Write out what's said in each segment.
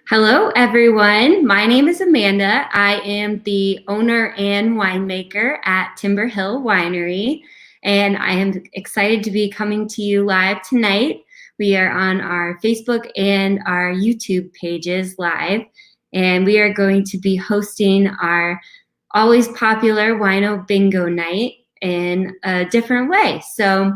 Hello, everyone. My name is Amanda. I am the owner and winemaker at Timber Hill Winery, and I am excited to be coming to you live tonight. We are on our Facebook and our YouTube pages live, and we are going to be hosting our always popular Wineo Bingo night in a different way. So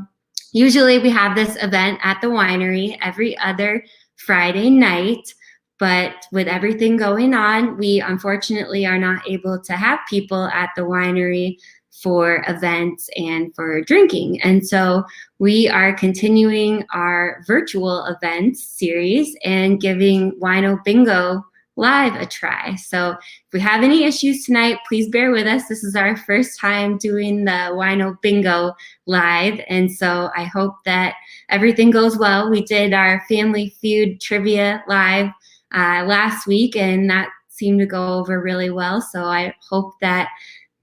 usually we have this event at the winery every other Friday night. But with everything going on, we unfortunately are not able to have people at the winery for events and for drinking. And so we are continuing our virtual events series and giving Wineo Bingo live a try. So if we have any issues tonight, please bear with us. This is our first time doing the Wineo Bingo live. And so I hope that everything goes well. We did our Family Feud trivia live last week, and that seemed to go over really well. So I hope that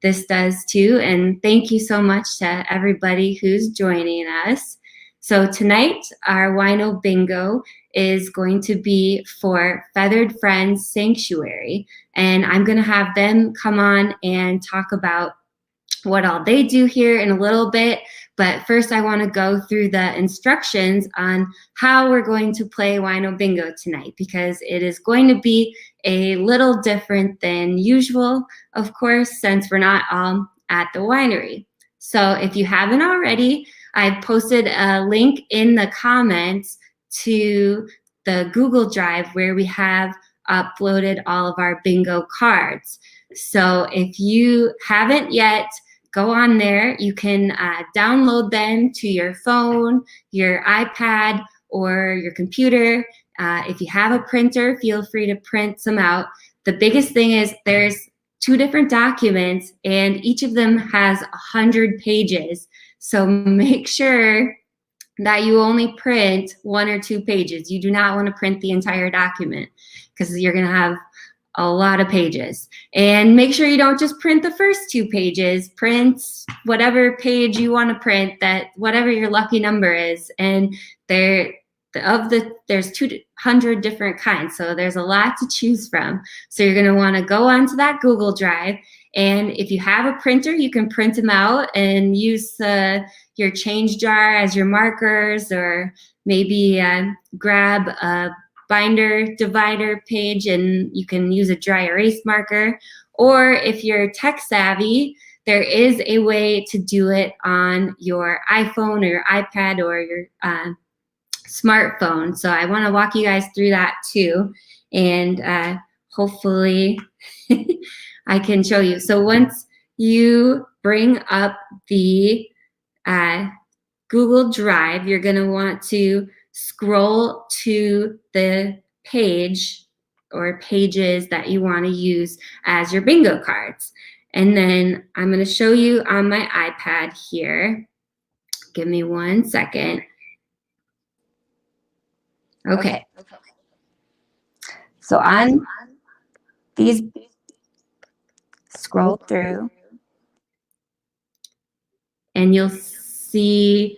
this does too. And thank you so much to everybody who's joining us. So tonight, our Wineo Bingo is going to be for Feathered Friends Sanctuary. And I'm going to have them come on and talk about what all they do here in a little bit. But first, I want to go through the instructions on how we're going to play Wineo Bingo tonight, because it is going to be a little different than usual, of course, since we're not all at the winery. So if you haven't already, I've posted a link in the comments to the Google Drive where we have uploaded all of our bingo cards. So if you haven't yet, go on there. You can download them to your phone, your iPad, or your computer. If you have a printer, feel free to print some out. The biggest thing is there's 2 different documents, and each of them has 100 pages. So make sure that you only print 1 or 2 pages. You do not want to print the entire document because you're going to have a lot of pages. And make sure you don't just print the first 2 pages. Print whatever page you want to print, that whatever your lucky number is. And there's 200 different kinds, so there's a lot to choose from. So you're going to want to go onto that Google Drive, and if you have a printer, you can print them out and use your change jar as your markers, or maybe grab a binder divider page and you can use a dry erase marker. Or if you're tech savvy, there is a way to do it on your iPhone or your iPad or your smartphone. So I want to walk you guys through that too, and hopefully I can show you. So once you bring up the Google Drive, you're going to want to scroll to the page or pages that you want to use as your bingo cards. And then I'm going to show you on my iPad here. Give me 1 second. Okay. So on these, scroll through, and you'll see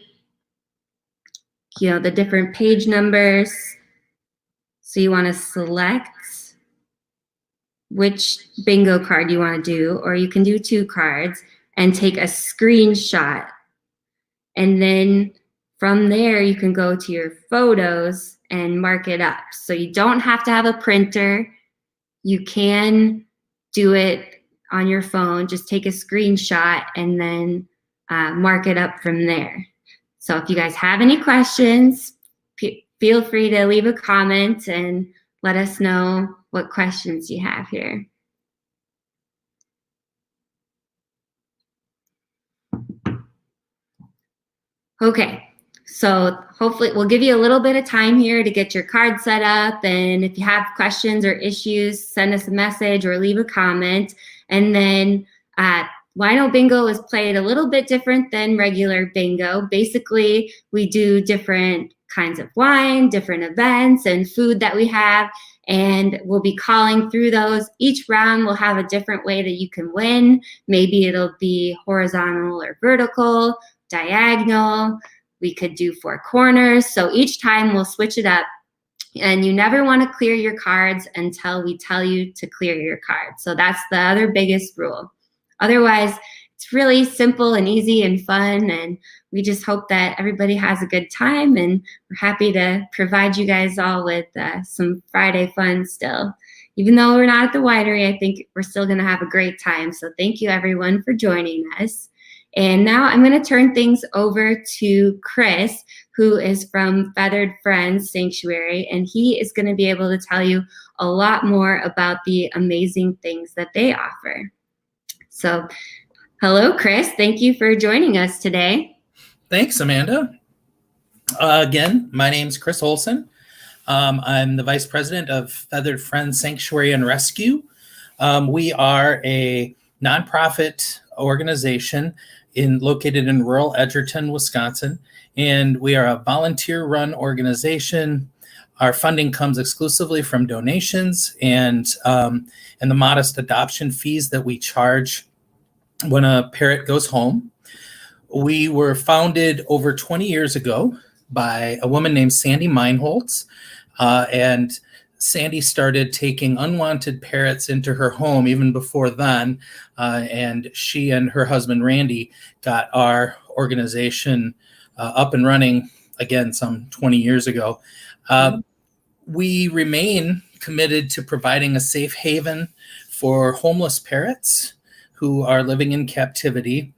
the different page numbers. So you want to select which bingo card you want to do, or you can do 2 cards and take a screenshot. And then from there, you can go to your photos and mark it up. So you don't have to have a printer. You can do it on your phone. Just take a screenshot and then mark it up from there. So if you guys have any questions, feel free to leave a comment and let us know what questions you have here. Okay, so hopefully we'll give you a little bit of time here to get your card set up. And if you have questions or issues, send us a message or leave a comment. And then Wineo Bingo is played a little bit different than regular bingo. Basically, we do different kinds of wine, different events and food that we have, and we'll be calling through those. Each round will have a different way that you can win. Maybe it'll be horizontal or vertical, diagonal. We could do 4 corners. So each time we'll switch it up. And you never want to clear your cards until we tell you to clear your cards. So that's the other biggest rule. Otherwise, it's really simple and easy and fun. And we just hope that everybody has a good time. And we're happy to provide you guys all with some Friday fun still. Even though we're not at the winery, I think we're still going to have a great time. So thank you, everyone, for joining us. And now I'm going to turn things over to Chris, who is from Feathered Friends Sanctuary, and he is going to be able to tell you a lot more about the amazing things that they offer. So, hello, Chris. Thank you for joining us today. Thanks, Amanda. Again, my name's Chris Olson. I'm the Vice President of Feathered Friends Sanctuary and Rescue. We are a nonprofit organization located in rural Edgerton, Wisconsin, and we are a volunteer-run organization. Our funding comes exclusively from donations and the modest adoption fees that we charge when a parrot goes home. We were founded over 20 years ago by a woman named Sandy Meinholz, and Sandy started taking unwanted parrots into her home even before then, and she and her husband Randy got our organization up and running again some 20 years ago. We remain committed to providing a safe haven for homeless parrots who are living in captivity.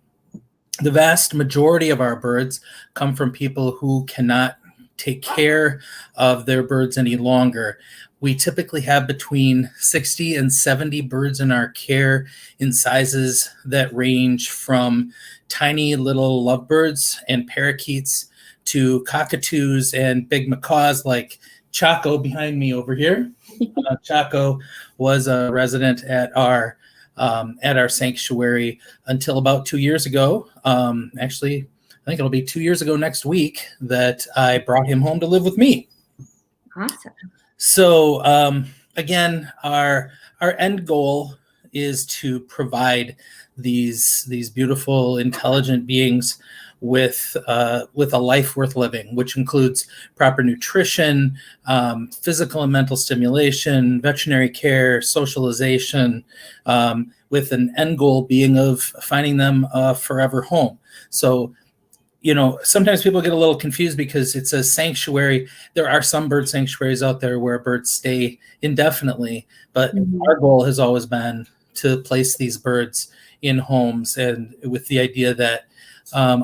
The vast majority of our birds come from people who cannot take care of their birds any longer. We typically have between 60 and 70 birds in our care in sizes that range from tiny little lovebirds and parakeets to cockatoos and big macaws like Chaco behind me over here. Chaco was a resident at our sanctuary until about 2 years ago. Actually, I think it'll be 2 years ago next week that I brought him home to live with me. Awesome. So again, our end goal is to provide these beautiful, intelligent beings with a life worth living, which includes proper nutrition, physical and mental stimulation, veterinary care, socialization, with an end goal being of finding them a forever home. So, sometimes people get a little confused because it's a sanctuary. There are some bird sanctuaries out there where birds stay indefinitely, but our goal has always been to place these birds in homes, and with the idea that a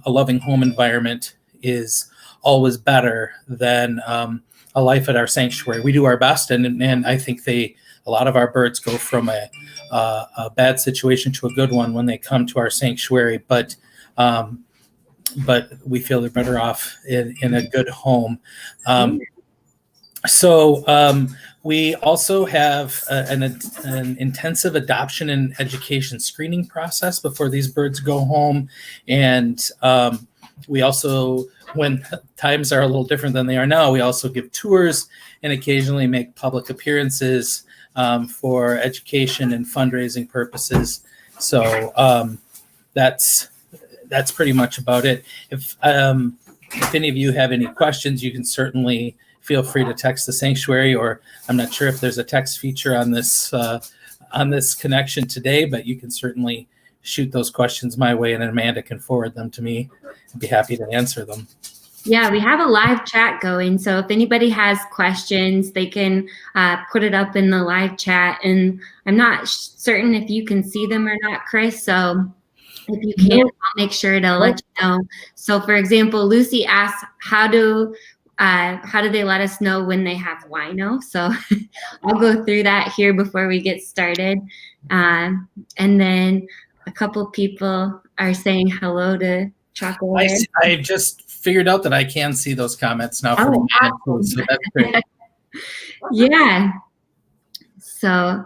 loving home environment is always better than a life at our sanctuary. We do our best, and I think a lot of our birds go from a bad situation to a good one when they come to our sanctuary, but we feel they're better off in a good home. So we also have an intensive adoption and education screening process before these birds go home. And we also, when times are a little different than they are now, we also give tours and occasionally make public appearances for education and fundraising purposes. So that's pretty much about it. If any of you have any questions, you can certainly feel free to text the sanctuary, or I'm not sure if there's a text feature on this connection today, but you can certainly shoot those questions my way and Amanda can forward them to me. I'd be happy to answer them. Yeah, we have a live chat going. So if anybody has questions, they can put it up in the live chat. And I'm not certain if you can see them or not, Chris. So if you can, I'll make sure to let you know. So for example, Lucy asked, how do they let us know when they have wino? So I'll go through that here before we get started. And then a couple people are saying hello to Choco. I just figured out that I can see those comments now. Awesome. So that's great. Yeah. So,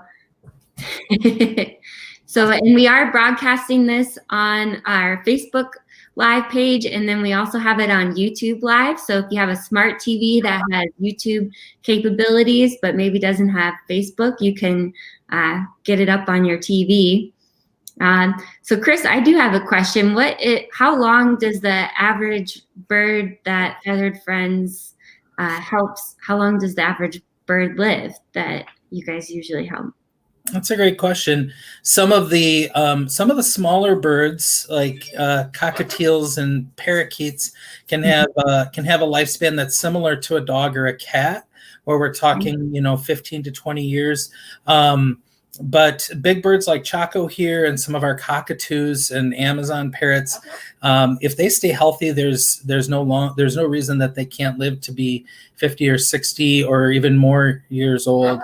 and we are broadcasting this on our Facebook Live page, and then we also have it on YouTube Live. So if you have a smart TV that has YouTube capabilities but maybe doesn't have Facebook, you can get it up on your TV. So Chris, I do have a question. How long does the average bird that Feathered Friends helps? How long does the average bird live that you guys usually help? That's a great question. Some of the smaller birds, like cockatiels and parakeets, can have a lifespan that's similar to a dog or a cat, where we're talking 15 to 20 years. But big birds like Chaco here and some of our cockatoos and Amazon parrots, if they stay healthy, there's no reason that they can't live to be 50 or 60 or even more years old.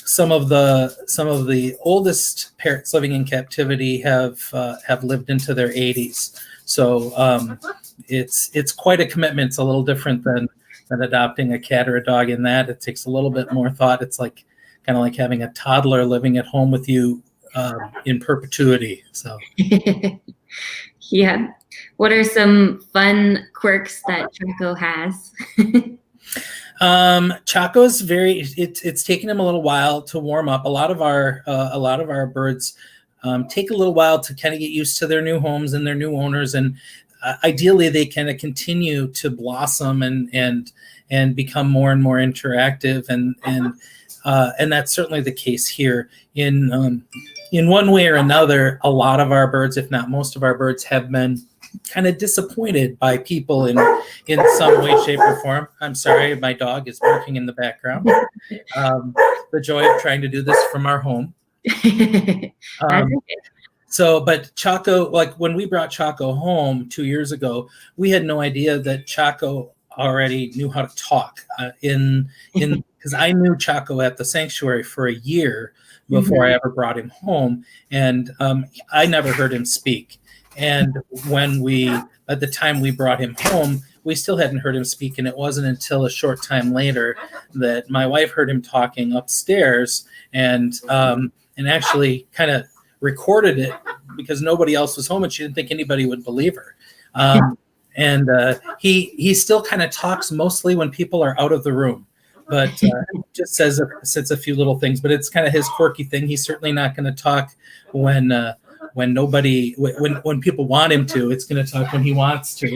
Some of the oldest parrots living in captivity have lived into their 80s. So it's quite a commitment. It's a little different than adopting a cat or a dog in that it takes a little bit more thought. It's like kind of like having a toddler living at home with you in perpetuity. So yeah. What are some fun quirks that Chaco has? Chaco's it's taken him a little while to warm up. A lot of our birds take a little while to kind of get used to their new homes and their new owners, and ideally they kind of continue to blossom and become more and more interactive, and that's certainly the case here. In one way or another, a lot of our birds, if not most of our birds, have been kind of disappointed by people in some way, shape, or form. I'm sorry, my dog is barking in the background. The joy of trying to do this from our home. But Chaco, like when we brought Chaco home 2 years ago, we had no idea that Chaco already knew how to talk. Because I knew Chaco at the sanctuary for a year before I ever brought him home, and I never heard him speak. And at the time we brought him home, we still hadn't heard him speak. And it wasn't until a short time later that my wife heard him talking upstairs and actually kind of recorded it because nobody else was home and she didn't think anybody would believe her. He still kind of talks mostly when people are out of the room, but just says a few little things, but it's kind of his quirky thing. He's certainly not going to talk when people want him to. It's going to talk when he wants to.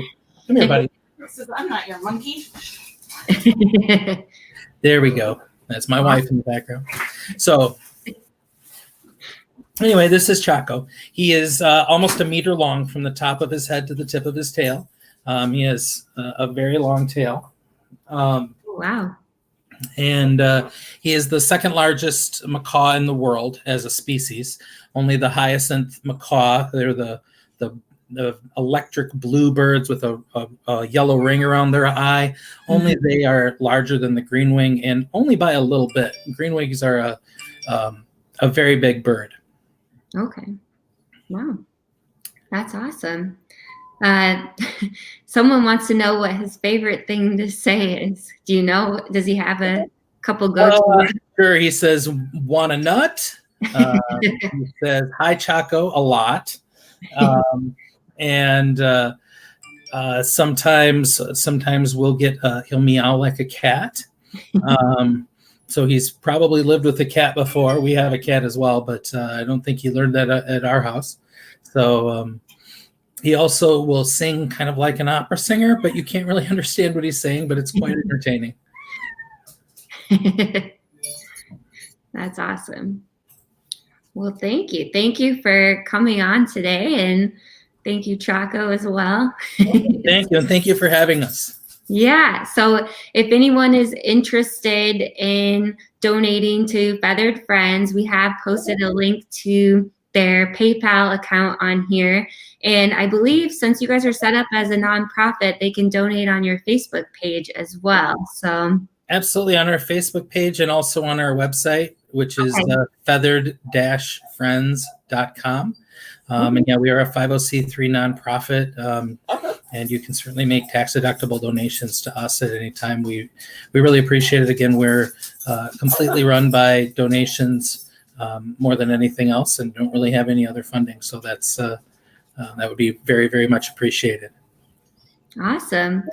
Come here, buddy. I'm not your monkey. There we go. That's my wife in the background. So anyway, this is Chaco. He is almost a meter long from the top of his head to the tip of his tail. He has a very long tail. Wow. And he is the second largest macaw in the world as a species. Only the hyacinth macaw, they're the electric blue birds with a yellow ring around their eye. Only they are larger than the greenwing, and only by a little bit. Greenwings are a very big bird. Okay. Wow. That's awesome. Someone wants to know what his favorite thing to say is. Do you know? Does he have a couple go-to? Sure. He says, "Want a nut?" He says, "Hi, Chaco," a lot. And sometimes we'll get he'll meow like a cat. So he's probably lived with a cat before. We have a cat as well, but I don't think he learned that at our house. So he also will sing kind of like an opera singer, but you can't really understand what he's saying, but it's quite entertaining. That's awesome. Well, thank you. Thank you for coming on today, and thank you, Chaco, as well. Thank you, and thank you for having us. Yeah, so if anyone is interested in donating to Feathered Friends, we have posted a link to their PayPal account on here. And I believe since you guys are set up as a nonprofit, they can donate on your Facebook page as well. So absolutely, on our Facebook page and also on our website, which is feathered-friends.com. And yeah, we are a 50c3 nonprofit, and you can certainly make tax-deductible donations to us at any time. We really appreciate it. Again, we're completely run by donations more than anything else, and don't really have any other funding. So that's that would be very, very much appreciated. Awesome.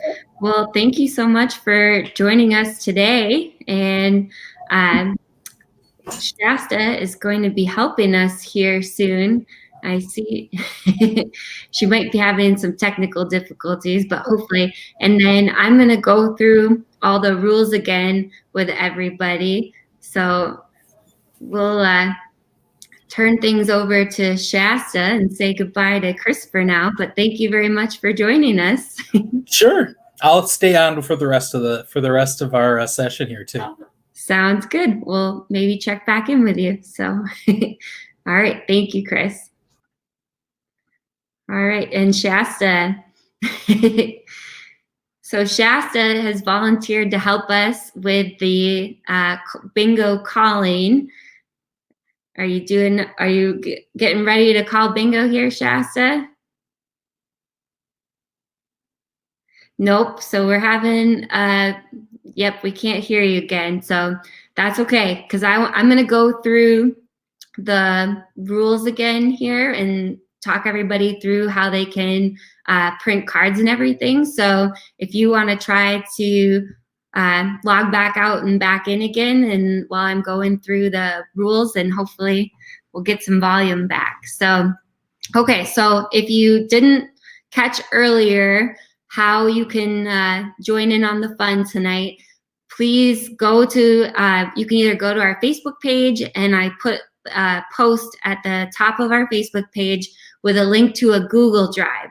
Well, thank you so much for joining us today. And Shasta is going to be helping us here soon I see. She might be having some technical difficulties, but hopefully. And then I'm going to go through all the rules again with everybody. So we'll turn things over to Shasta and say goodbye to Chris for now. But thank you very much for joining us. Sure. I'll stay on for the rest of our session here too. Sounds good. We'll maybe check back in with you. So, all right. Thank you, Chris. All right. And Shasta. So Shasta has volunteered to help us with the bingo calling. Are you getting ready to call bingo here, Shasta? Nope. So we're having, yep, we can't hear you again. So that's okay, because I'm going to go through the rules again here and talk everybody through how they can print cards and everything. So if you want to try to log back out and back in again, and while I'm going through the rules, and hopefully we'll get some volume back. So, okay, so if you didn't catch earlier how you can join in on the fun tonight, please go to, you can either go to our Facebook page, and I put a post at the top of our Facebook page with a link to a Google Drive.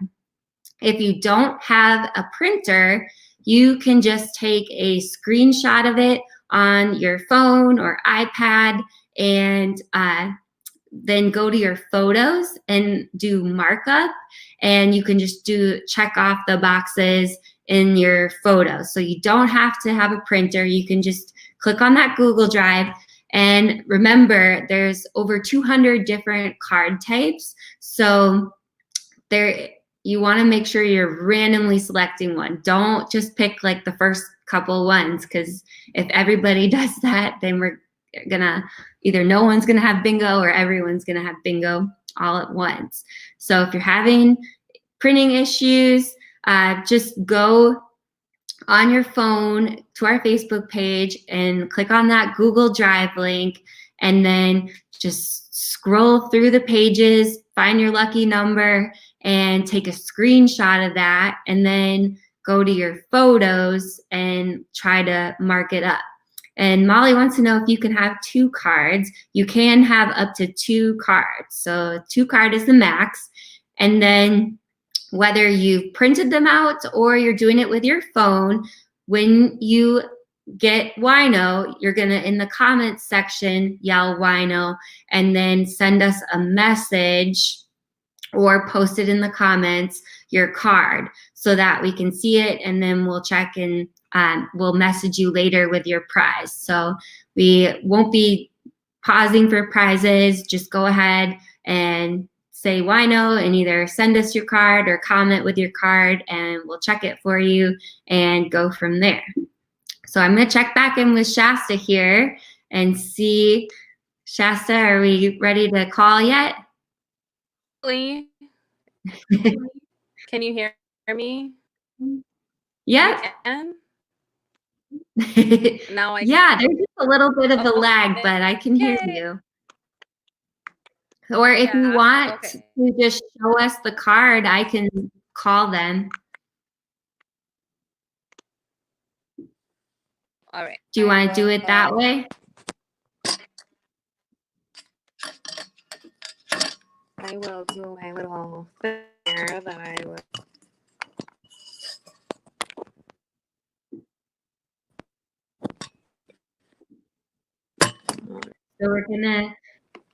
If you don't have a printer, you can just take a screenshot of it on your phone or iPad, and then go to your photos and do markup, and you can just check off the boxes in your photos. So you don't have to have a printer. You can just click on that Google Drive. And remember, there's over 200 different card types. So you want to make sure you're randomly selecting one. Don't just pick like the first couple ones, because if everybody does that, then we're gonna either no one's gonna have bingo or everyone's gonna have bingo all at once. So if you're having printing issues, just go on your phone to our Facebook page and click on that Google Drive link, and then just scroll through the pages, find your lucky number, and take a screenshot of that, and then go to your photos and try to mark it up. And Molly wants to know if you can have 2 cards. You can have up to 2 cards. So 2 card is the max. And then whether you've printed them out or you're doing it with your phone, when you get Wino, you're gonna, in the comments section, yell Wino, and then send us a message or post it in the comments, your card, so that we can see it, and then we'll check and we'll message you later with your prize. So we won't be pausing for prizes. Just go ahead and say Wino and either send us your card or comment with your card, and we'll check it for you and go from there. So I'm going to check back in with Shasta here and see. Shasta, are we ready to call yet? Can you hear me? Yeah. Now I yeah, there's just a little bit of a lag, but I can hear you. Or if you want to just show us the card, I can call them. All right. Do you want to do it that way? I will do my little thing there that I will. So we're gonna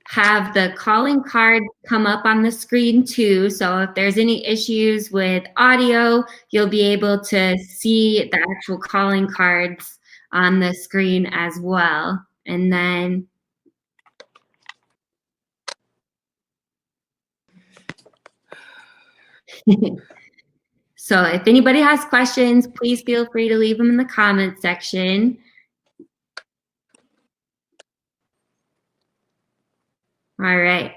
have the calling card come up on the screen too. So if there's any issues with audio, you'll be able to see the actual calling cards on the screen as well. And then so if anybody has questions, please feel free to leave them in the comment section. All right.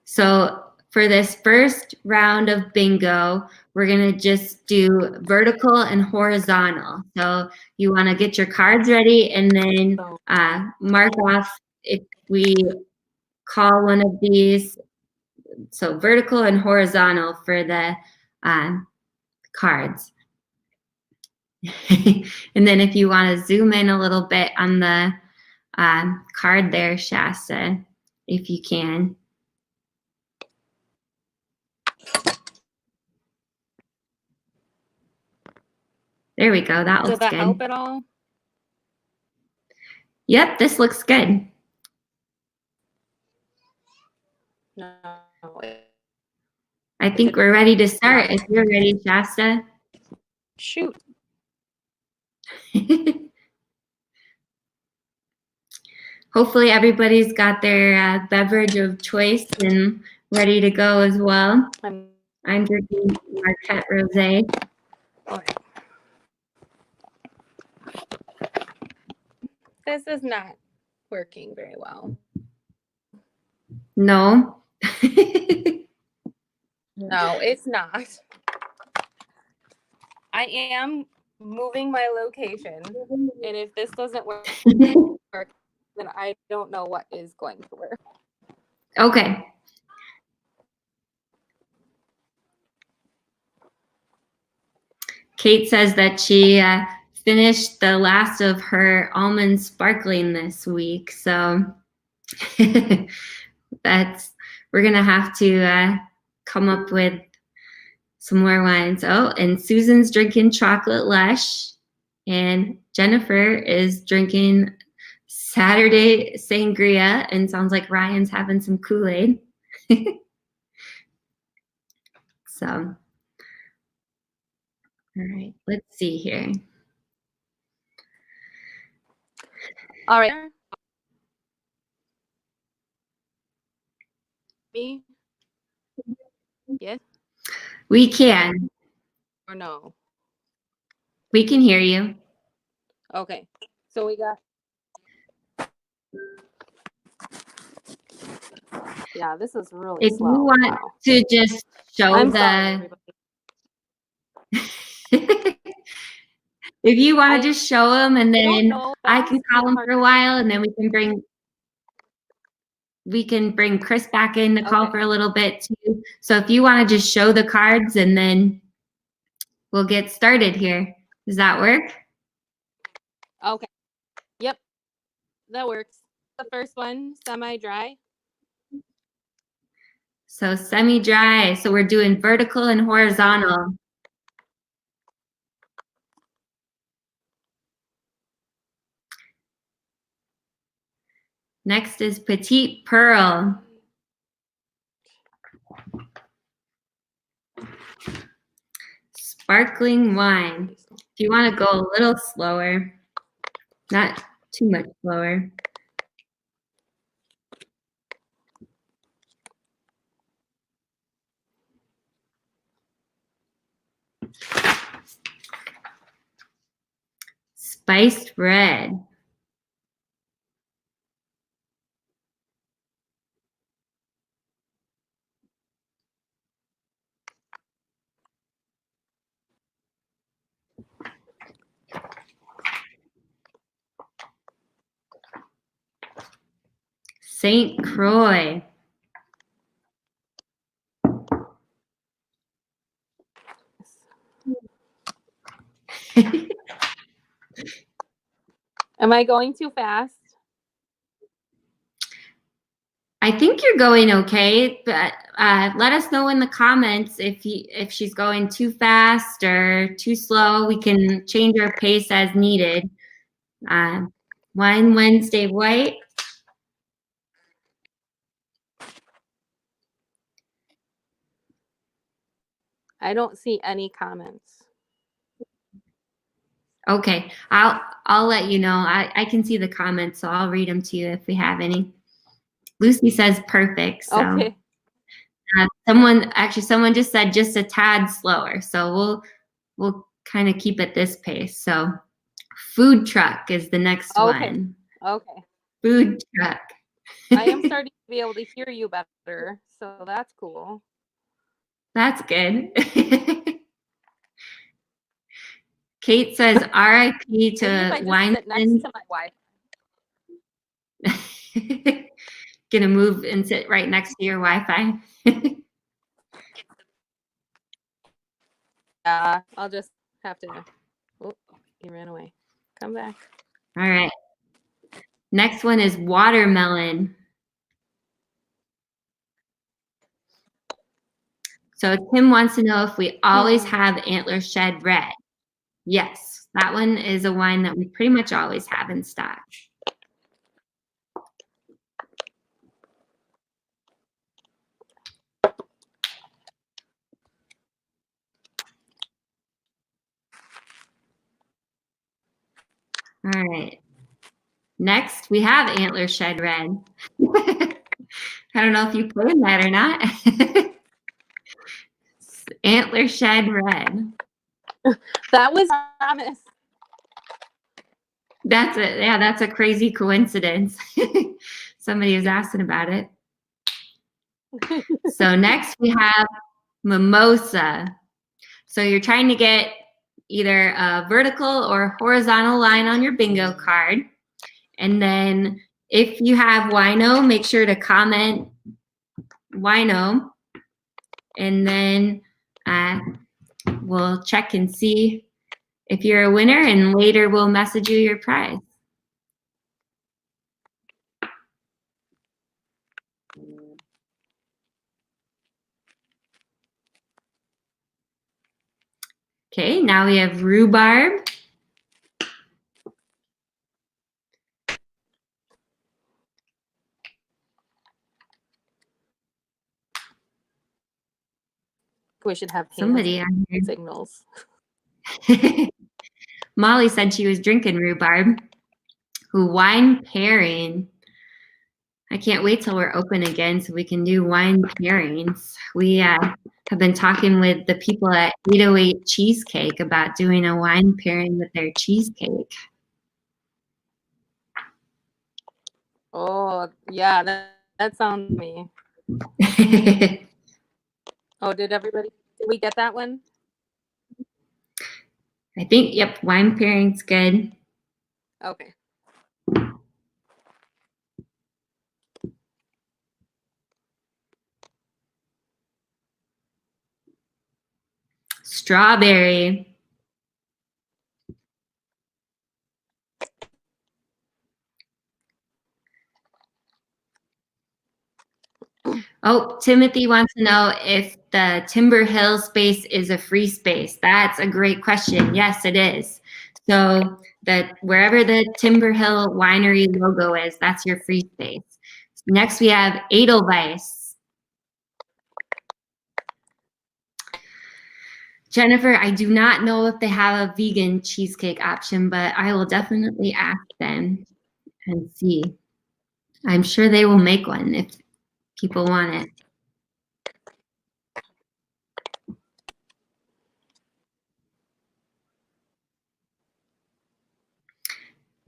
So for this first round of bingo, we're going to just do vertical and horizontal. So you want to get your cards ready and then mark off if we call one of these so vertical and horizontal for the cards. And then if you want to zoom in a little bit on the card there, Shasta, if you can. There we go. That Did looks that good. help at all? Yep, this looks good. No. I think we're ready to start. If you're ready, Shasta. Shoot. Hopefully everybody's got their beverage of choice and ready to go as well. I'm drinking Marquette Rosé. Okay. This is not working very well. No. No, it's not. I am moving my location, and if this doesn't work, then I don't know what is going to work. Okay. Kate says that she finished the last of her almond sparkling this week, so we're gonna have to come up with some more wines. Oh, and Susan's drinking chocolate lush, and Jennifer is drinking Saturday sangria, and sounds like Ryan's having some Kool-Aid. So, all right, let's see here. All right. Me? Yes We can. or no? We can hear you. Okay. So we got. Yeah, this is really If slow. you want Wow. to just show I'm the sorry, everybody. if you want I to just show them, and don't then know I can fast call them hard- for a while, and then we can bring Chris back in to call Okay. for a little bit too. So if you want to just show the cards, and then we'll get started here. Does that work? Okay. Yep. That works. The first one, semi-dry. So semi-dry. So we're doing vertical and horizontal. Next is Petite Pearl. Sparkling wine. If you want to go a little slower, not too much slower. Spiced red. St. Croix. Am I going too fast? I think you're going okay, but let us know in the comments if she's going too fast or too slow. We can change our pace as needed. Wine Wednesday white. I don't see any comments. Okay, I'll let you know. I can see the comments, so I'll read them to you if we have any. Lucy says perfect. So Okay. someone just said just a tad slower. So we'll kind of keep at this pace. So food truck is the next one. Okay. Food truck. I am starting to be able to hear you better, so that's cool. That's good. Kate says RIP Maybe if I to just wine. sit next to my wife. gonna move and sit right next to your Wi-Fi? Yeah, I'll just have to. Oh, he ran away. Come back. All right. Next one is watermelon. So Tim wants to know if we always have antler shed red. Yes, that one is a wine that we pretty much always have in stock. All right. Next, we have antler shed red. I don't know if you put in that or not. Antler shed red. That was Thomas. That's it. Yeah, that's a crazy coincidence. Somebody was asking about it. So next we have mimosa. So you're trying to get either a vertical or horizontal line on your bingo card. And then if you have wino, make sure to comment wino. And then we'll check and see if you're a winner, and later we'll message you your prize. Okay, now we have rhubarb. We should have Somebody on here. signals. Molly said she was drinking rhubarb. Ooh, wine pairing. I can't wait till we're open again so we can do wine pairings. We have been talking with the people at 808 Cheesecake about doing a wine pairing with their cheesecake. Oh, yeah, that sounds me. Oh, did we get that one? I think, yep, wine pairing's good. Okay. Strawberry. Oh, Timothy wants to know if the Timber Hill space is a free space. That's a great question. Yes, it is. So that wherever the Timber Hill Winery logo is, that's your free space. Next, we have Edelweiss. Jennifer, I do not know if they have a vegan cheesecake option, but I will definitely ask them and see. I'm sure they will make one if people want it.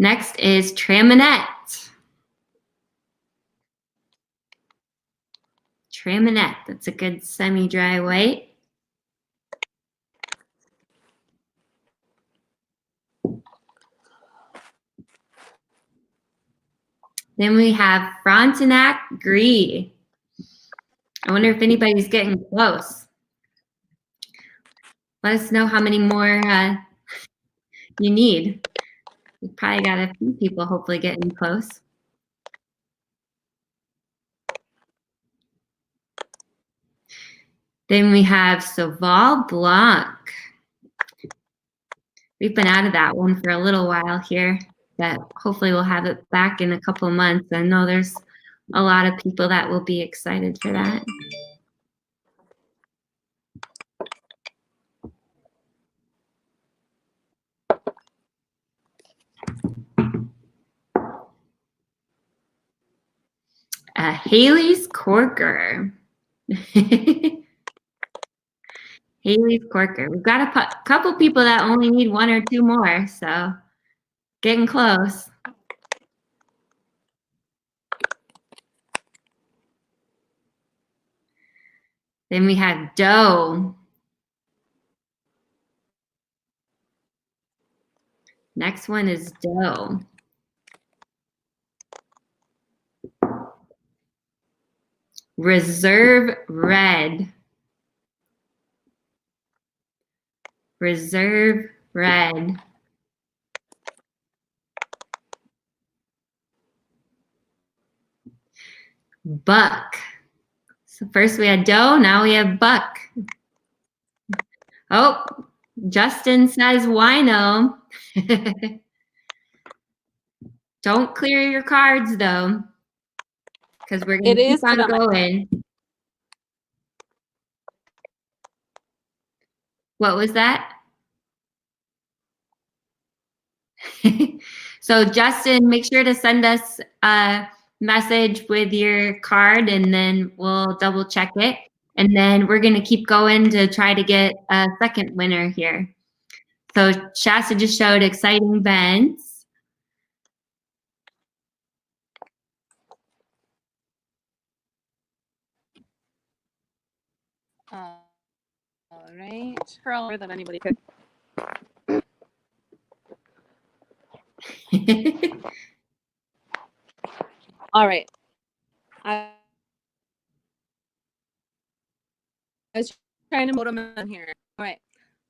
Next is Traminette. Traminette, that's a good semi-dry white. Then we have Frontenac Gris. I wonder if anybody's getting close. Let us know how many more you need. We've probably got a few people hopefully getting close. Then we have Sauvignon Blanc. We've been out of that one for a little while here, but hopefully we'll have it back in a couple of months. I know there's a lot of people that will be excited for that. Haley's Corker. Haley's Corker. We've got a couple people that only need one or two more, so getting close. Then we have Doe. Next one is Doe. Reserve red. Reserve red. Buck. So first we had doe, now we have buck. Oh, Justin says wino. Don't clear your cards though, because we're going to keep on going. What was that? So Justin, make sure to send us a message with your card and then we'll double check it. And then we're going to keep going to try to get a second winner here. So Shasta just showed exciting events. All right. More than anybody could. All right. I was trying to modem in here. All right.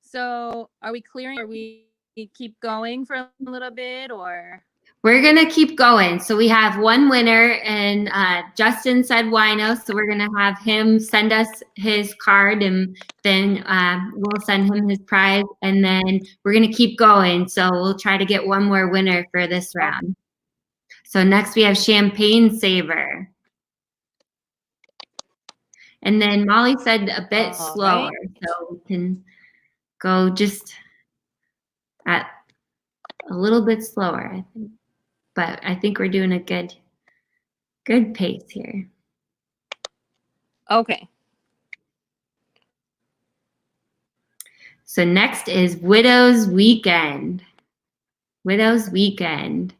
So are we clearing? Are we keep going for a little bit or? We're going to keep going. So we have one winner and Justin said wino. So we're going to have him send us his card and then we'll send him his prize. And then we're going to keep going. So we'll try to get one more winner for this round. So next we have Champagne Saver. And then Molly said a bit slower. Right. So we can go just at a little bit slower, I think. But I think we're doing a good pace here. Okay. So next is Widow's Weekend. Widow's Weekend.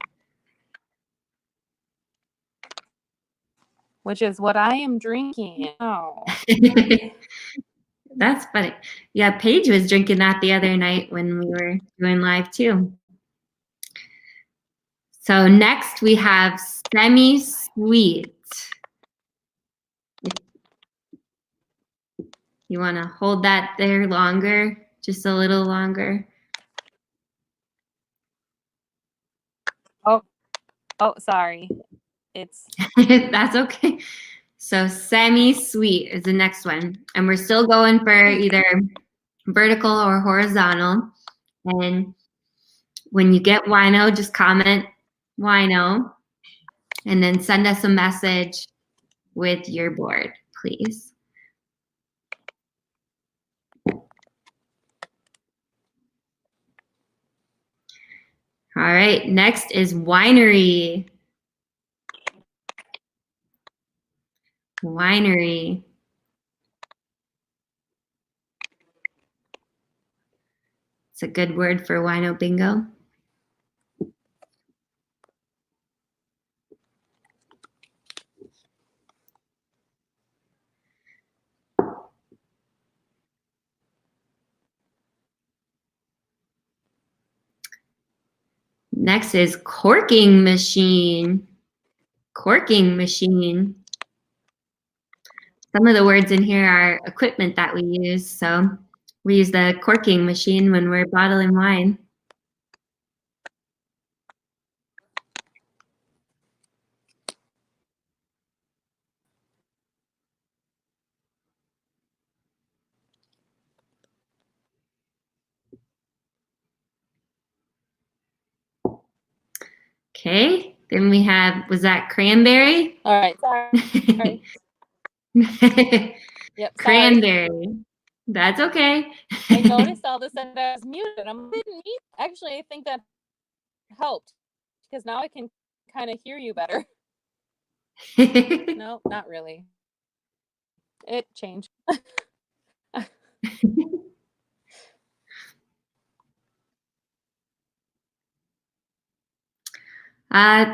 Which is what I am drinking. Oh. That's funny. Yeah, Paige was drinking that the other night when we were doing live too. So next we have Semi-Sweet. You want to hold that there longer, just a little longer. Oh, sorry. It's That's okay. So Semi-Sweet is the next one. And we're still going for either vertical or horizontal. And when you get wino, just comment wino and then send us a message with your board, please. All right, next is winery. Winery. It's a good word for Wineo Bingo. Next is corking machine. Corking machine. Some of the words in here are equipment that we use. So we use the corking machine when we're bottling wine. Okay, then we have, was that cranberry? all right. Sorry. Yep. Cranberry. Sorry. That's okay. I noticed all of a sudden I was muted. Actually, I think that helped because now I can kind of hear you better. No, not really. It changed.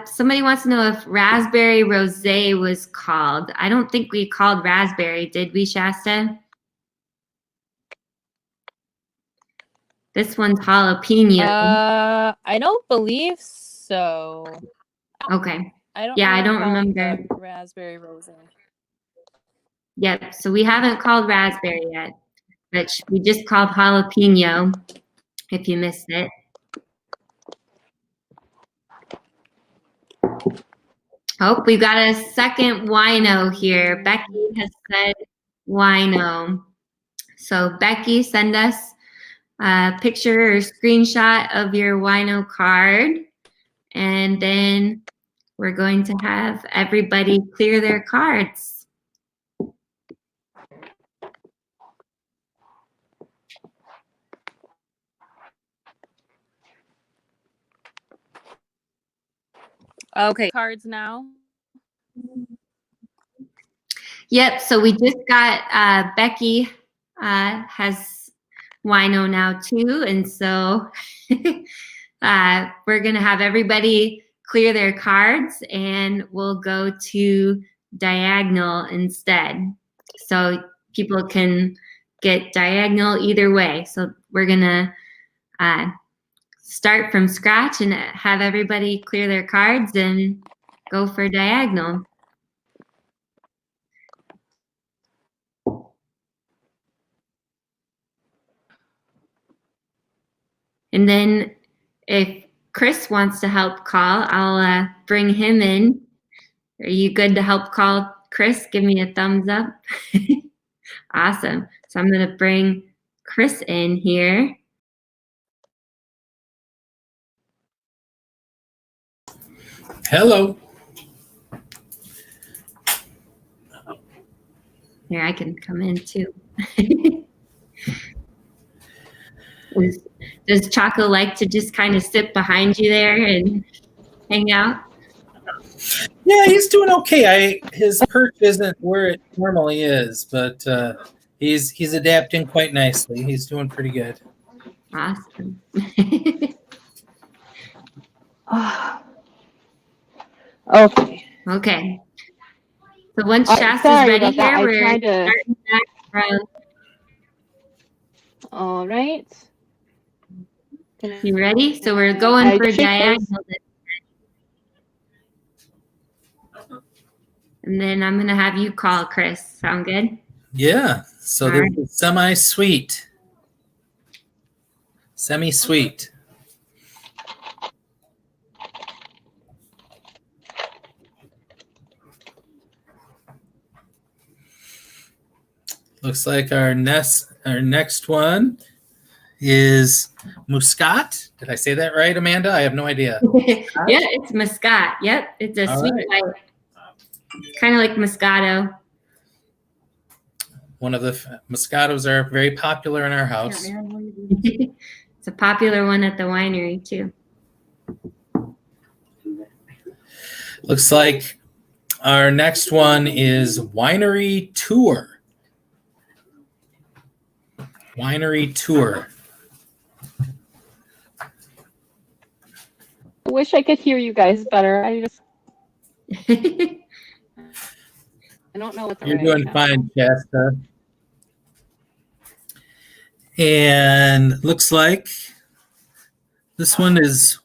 Somebody wants to know if raspberry rosé was called. I don't think we called raspberry, did we, Shasta? This one's jalapeno. I don't believe so. Okay. I don't. Yeah, I don't calling remember. the raspberry rosé. Yep. So we haven't called raspberry yet, but we just called jalapeno, if you missed it. Oh, we've got a second wino here. Becky has said wino. So Becky, send us a picture or screenshot of your wino card, and then we're going to have everybody clear their cards. Okay, cards now. Yep, so we just got Becky has wino now too, and so we're gonna have everybody clear their cards and we'll go to diagonal instead. So people can get diagonal either way. So we're gonna start from scratch and have everybody clear their cards and go for diagonal. And then if Chris wants to help call, I'll bring him in. Are you good to help call, Chris? Give me a thumbs up. Awesome. So I'm going to bring Chris in here. Hello. Here, I can come in too. Does Choco like to just kind of sit behind you there and hang out? Yeah, he's doing okay. His perch isn't where it normally is, but he's adapting quite nicely. He's doing pretty good. Awesome. Okay. Okay. So once All right, Shasta's sorry ready about that. here, I we're tried to- starting back from. All right. You ready? So we're going I for should diagonal. close. And then I'm going to have you call, Chris. Sound good? Yeah. So All this right. is semi-sweet. Semi-sweet. Looks like our next one is Muscat. Did I say that right, Amanda? I have no idea. Yeah, it's Muscat. Yep, it's a All sweet right. white. Kind of like Moscato. One of the Moscatos are very popular in our house. It's a popular one at the winery too. Looks like our next one is Winery Tour. Winery Tour. I wish I could hear you guys better. I don't know what the You're right doing now. fine, Shasta. And looks like this one is,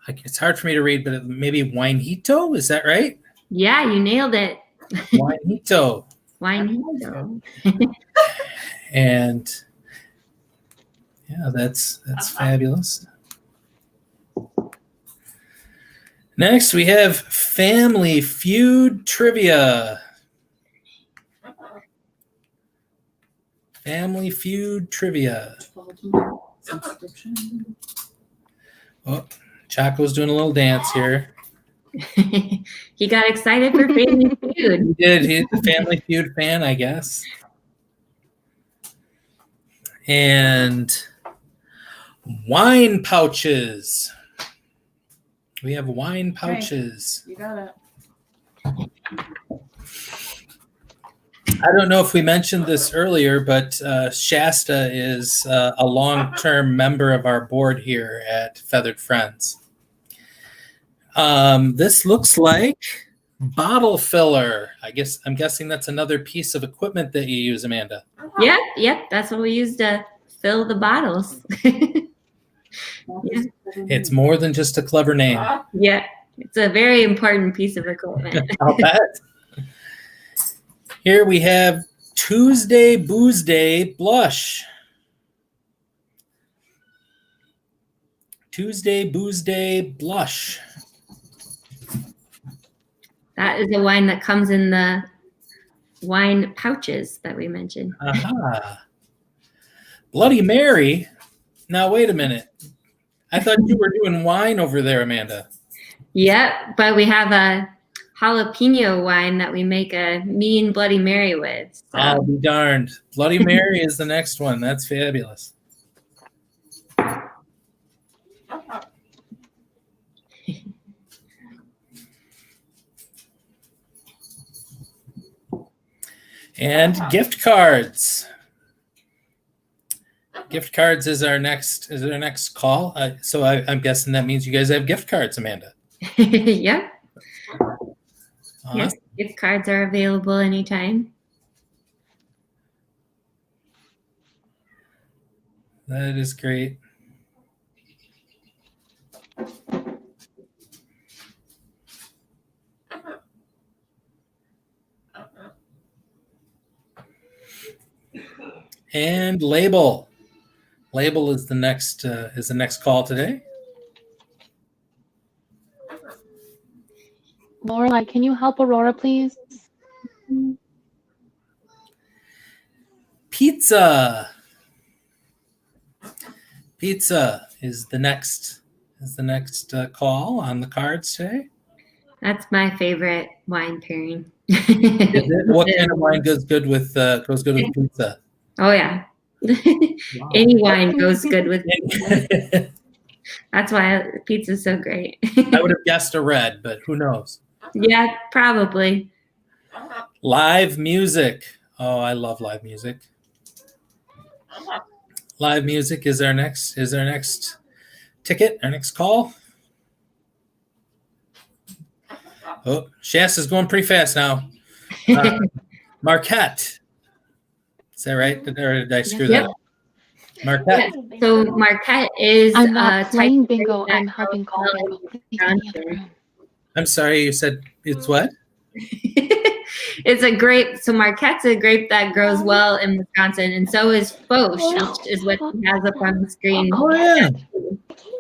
it's hard for me to read, but maybe Winehito, is that right? Yeah, you nailed it. Winehito. Winehito. And yeah, that's fabulous. Next, we have Family Feud Trivia. Family Feud Trivia. Oh, Chaco's doing a little dance here. He got excited for Family Feud. He did. He's a Family Feud fan, I guess. And wine pouches. We have wine pouches. You got it. I don't know if we mentioned this earlier, but Shasta is a long-term member of our board here at Feathered Friends. This looks like bottle filler. I'm guessing that's another piece of equipment that you use, Amanda. Yep. That's what we use to fill the bottles. Yeah. It's more than just a clever name. Yeah, it's a very important piece of equipment. I'll bet. Here we have Tuesday Booze Day Blush. Tuesday Booze Day Blush. That is a wine that comes in the wine pouches that we mentioned. Aha. Bloody Mary. Now, wait a minute. I thought you were doing wine over there, Amanda. Yep, but we have a jalapeno wine that we make a mean Bloody Mary with. So. I'll be darned. Bloody Mary is the next one. That's fabulous. And gift cards. Gift cards is our next call. So I'm guessing that means you guys have gift cards, Amanda. Yep. Awesome. Yes, gift cards are available anytime. That is great. And label. Label is the next call today. Lorelai, can you help Aurora, please? Pizza. Pizza is the next call on the cards today. That's my favorite wine pairing. What kind of wine goes good with pizza? Oh yeah. Any wine goes good with pizza. That's why pizza's so great. I would have guessed a red, but who knows? Yeah, probably. Live music. Oh, I love live music. Live music is our next ticket, our next call. Oh, Shasta's going pretty fast now. Marquette. Is that right? Or did I screw that up? Marquette. Yeah. So Marquette is I'm not playing bingo. that I'm helping call grows bingo. Please leave the other room. I'm sorry, you said it's what? It's a grape. So Marquette's a grape that grows well in Wisconsin, and so is Foch, which is what he has up on the screen. Oh yeah.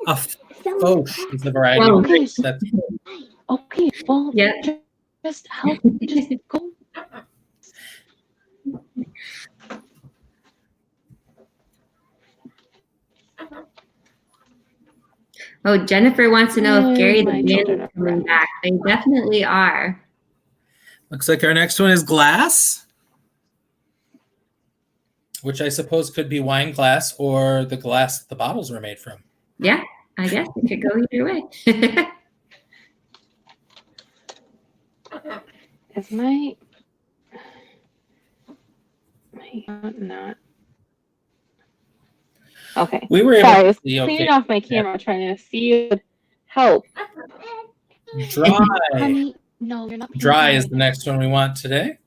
A Foch is the variety of grapes. That's Okay, well, Yeah. just help. Just go. Oh, Jennifer wants to know if Gary the My Band children is are coming running. back. They definitely are. Looks like our next one is glass, which I suppose could be wine glass or the glass the bottles were made from. Yeah, I guess it could go either way. Is my not? Okay. We were able Sorry, I to was see, cleaning okay, off my camera trying to see you. Help. dry. Honey, no, you're not. Dry is the next one we want today.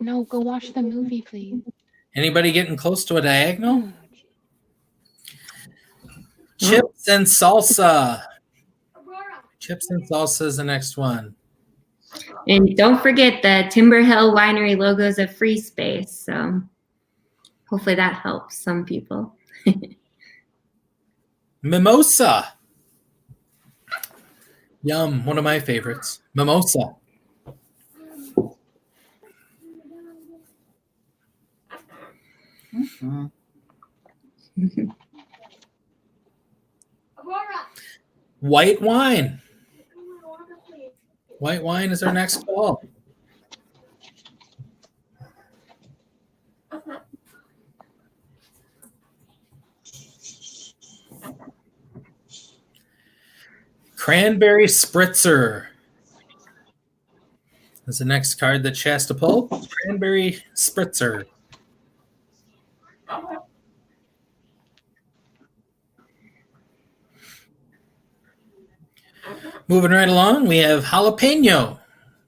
No, go watch the movie, please. Anybody getting close to a diagonal? Chips and salsa. Chips and salsa is the next one. And don't forget the Timber Hill Winery logo is a free space. So hopefully that helps some people. Mimosa. Yum, one of my favorites. Mimosa. White wine. White wine is our next call. Cranberry Spritzer is the next card that Shasta pulled. Cranberry Spritzer. Moving right along, we have jalapeno,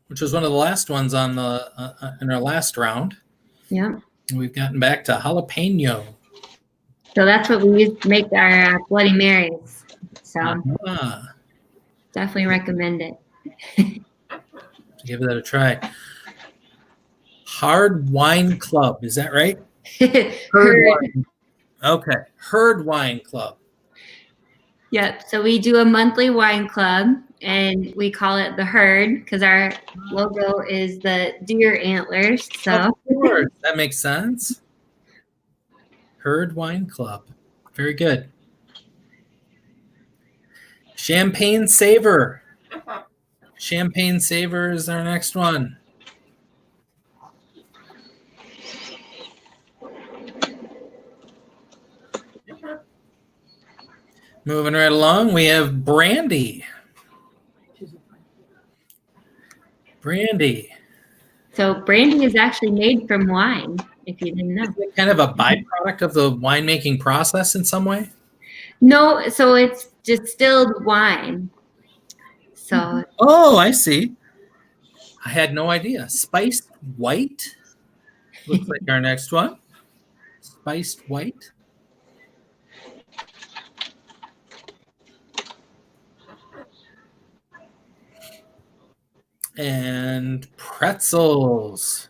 which was one of the last ones on the in our last round. Yeah. We've gotten back to jalapeno. So that's what we use to make our Bloody Marys. So definitely recommend it. Give that a try. Hard Wine Club. Is that right? Herd. Wine. Okay. Herd Wine Club. Yep. So we do a monthly wine club, and we call it the Herd because our logo is the deer antlers. So Of course. That makes sense. Herd Wine Club. Very good. Champagne Saver. Champagne Saver is our next one. Moving right along, we have Brandy. Brandy. So brandy is actually made from wine, if you didn't know. Is it kind of a byproduct of the winemaking process in some way? No, so it's distilled wine. So Oh, I see. I had no idea. Spiced white looks like our next one. Spiced white. And pretzels.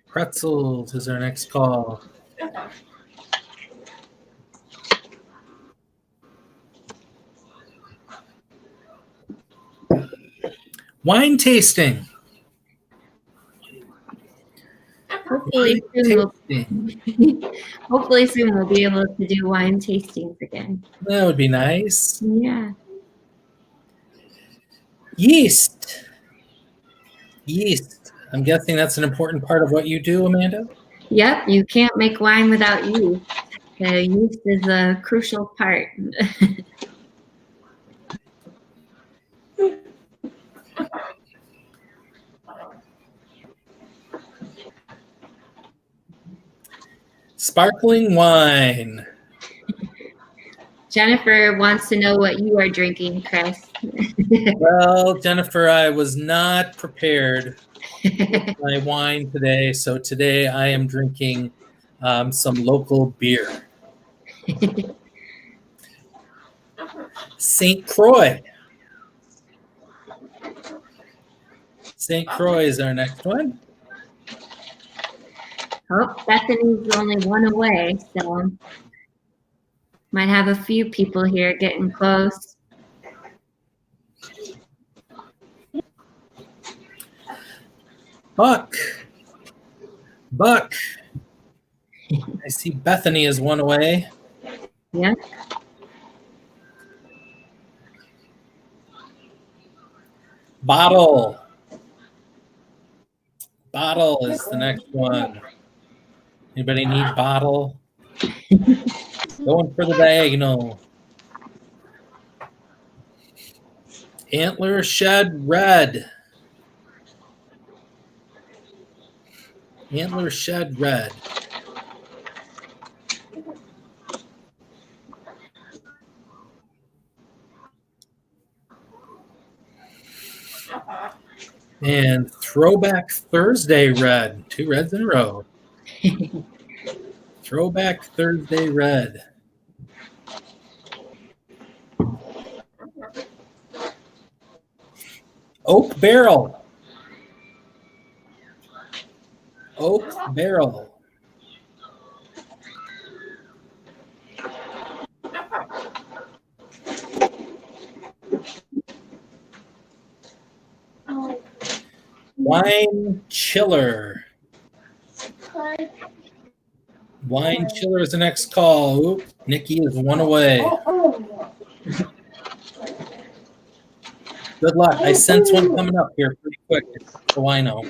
Pretzels is our next call. Wine tasting. hopefully soon hopefully soon we'll be able to do wine tastings again. That would be nice. Yeah. Yeast. Yeast. I'm guessing that's an important part of what you do, Amanda? Yep, you can't make wine without yeast. The yeast is a crucial part. Sparkling wine. Jennifer wants to know what you are drinking, Chris. Well, Jennifer, I was not prepared with my wine today, so today I am drinking some local beer. St. Croix. St. Croix is our next one. Oh, Bethany's only one away, so might have a few people here getting close. Buck. Buck. I see Bethany is one away. Yeah. Bottle. Bottle is the next one. Anybody need bottle? Going for the diagonal. Antler Shed Red. Antler Shed Red. And Throwback Thursday Red. 2 reds in a row. Throwback Thursday Red. Oak Barrel. Oak Barrel. Wine Chiller. Wine Chiller is the next call. Oop, Nikki is one away. Good luck. I sense one coming up here pretty quick. So I know.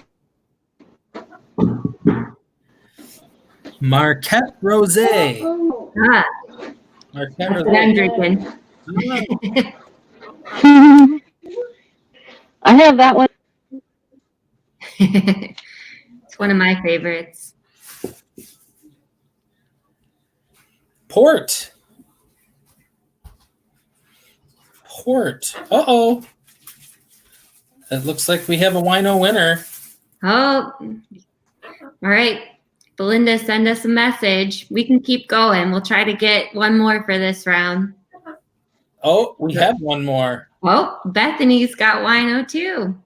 Marquette Rosé. Ah, Marquette that's what I'm Rosé. drinking. I have that one. It's one of my favorites. Port. Port. Uh-oh. It looks like we have a wino winner. Oh, all right. Belinda, send us a message. We can keep going. We'll try to get one more for this round. Oh, we have one more. Oh, Bethany's got wino too.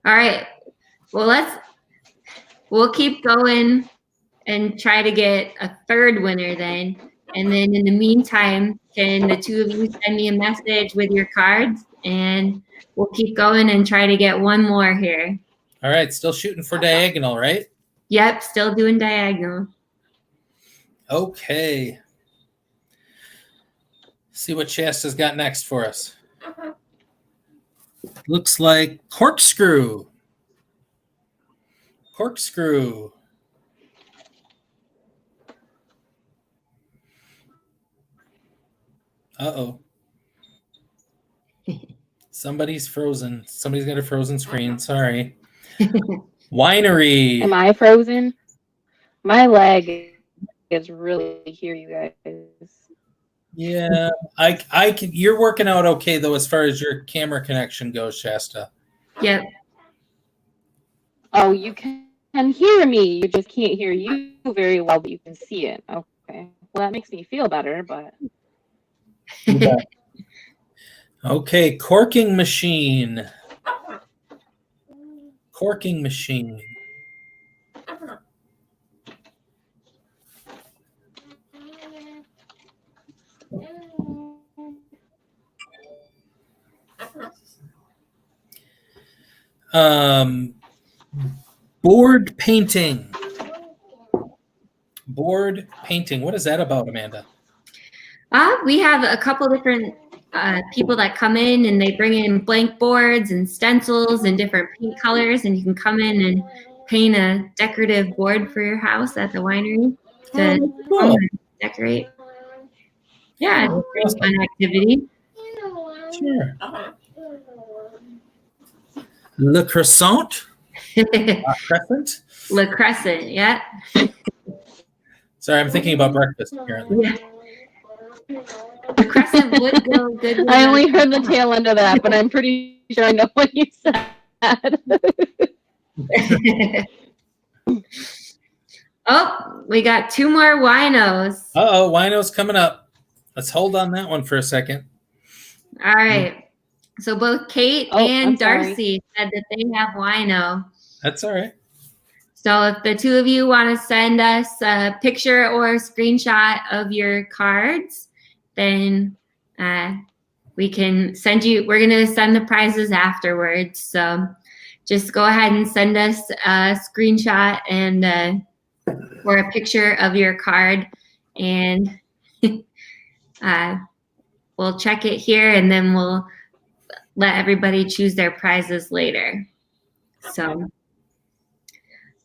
All right. Well, we'll keep going and try to get a third winner then. And then in the meantime, can the two of you send me a message with your cards, and we'll keep going and try to get one more here. All right, still shooting for diagonal, right? Yep, still doing diagonal. Okay. See what Shasta's got next for us. Looks like corkscrew. Corkscrew. Uh-oh. Somebody's frozen. Somebody's got a frozen screen. Sorry. Winery. Am I frozen? My leg is really here, you guys. Yeah, I can. You're working out okay though, as far as your camera connection goes, Shasta. Yep. Oh, you can hear me. You just can't hear you very well, but you can see it. Okay. Well, that makes me feel better, but Okay, corking machine. Corking machine. Board painting. Board painting. What is that about, Amanda? We have a couple different people that come in, and they bring in blank boards and stencils and different paint colors, and you can come in and paint a decorative board for your house at the winery to Cool. decorate. Yeah, it's a pretty fun activity. Sure. Le croissant. Crescent. Le Crescent, yeah. Sorry, I'm thinking about breakfast apparently. Yeah. The Crescent would go good with I only heard the tail end of that, but I'm pretty sure I know what you said. Oh, we got two more winos. Uh-oh, wino's coming up. Let's hold on that one for a second. All right. So both Kate Oh, and I'm sorry. Darcy said that they have wino. That's all right. So if the two of you want to send us a picture or a screenshot of your cards, then we can send you, we're going to send the prizes afterwards. So just go ahead and send us a screenshot and or a picture of your card, and we'll check it here, and then we'll let everybody choose their prizes later. So,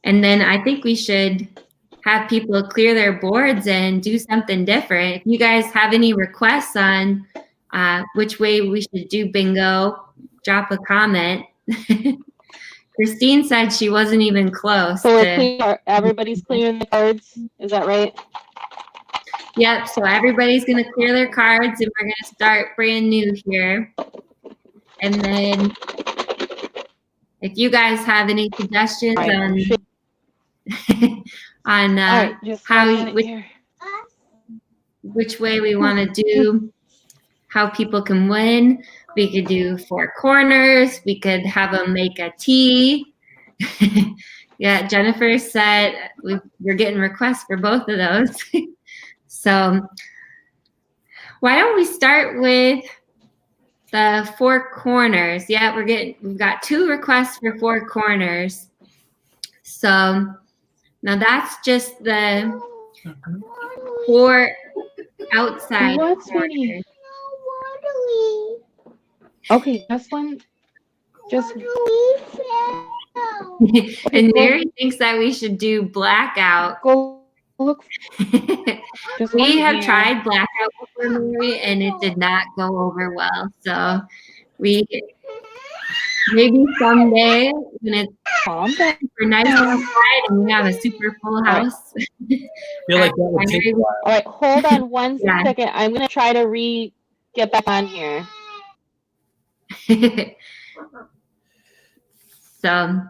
and then I think we should have people clear their boards and do something different. If you guys have any requests on which way we should do bingo, drop a comment. Christine said she wasn't even close. So everybody's clearing the cards. Is that right? Yep, so everybody's going to clear their cards, and we're going to start brand new here. And then if you guys have any suggestions on All right, just which way we want to do, how people can win, we could do four corners. We could have them make a T. Yeah, Jennifer said we're getting requests for both of those. So why don't we start with the four corners? Yeah, we've got two requests for four corners. So now that's just the four outside corners. Okay, this one. Just. And Mary thinks that we should do blackout. Go look. We have tried blackout before, Mary, and it did not go over well. So maybe someday when it's super nice outside and we have a super full house. I feel like that would take a while. All right, hold on one second. I'm gonna try to get back on here. So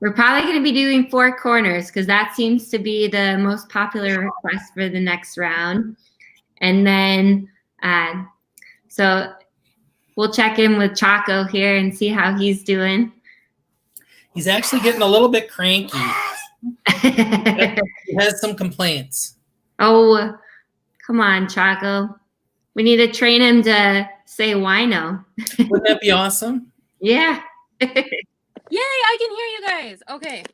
we're probably going to be doing four corners because that seems to be the most popular request for the next round. And then, so we'll check in with Chaco here and see how he's doing. He's actually getting a little bit cranky. He has some complaints. Oh, come on, Choco. We need to train him to say wino. Wouldn't that be awesome? Yeah. Yay, I can hear you guys. Okay.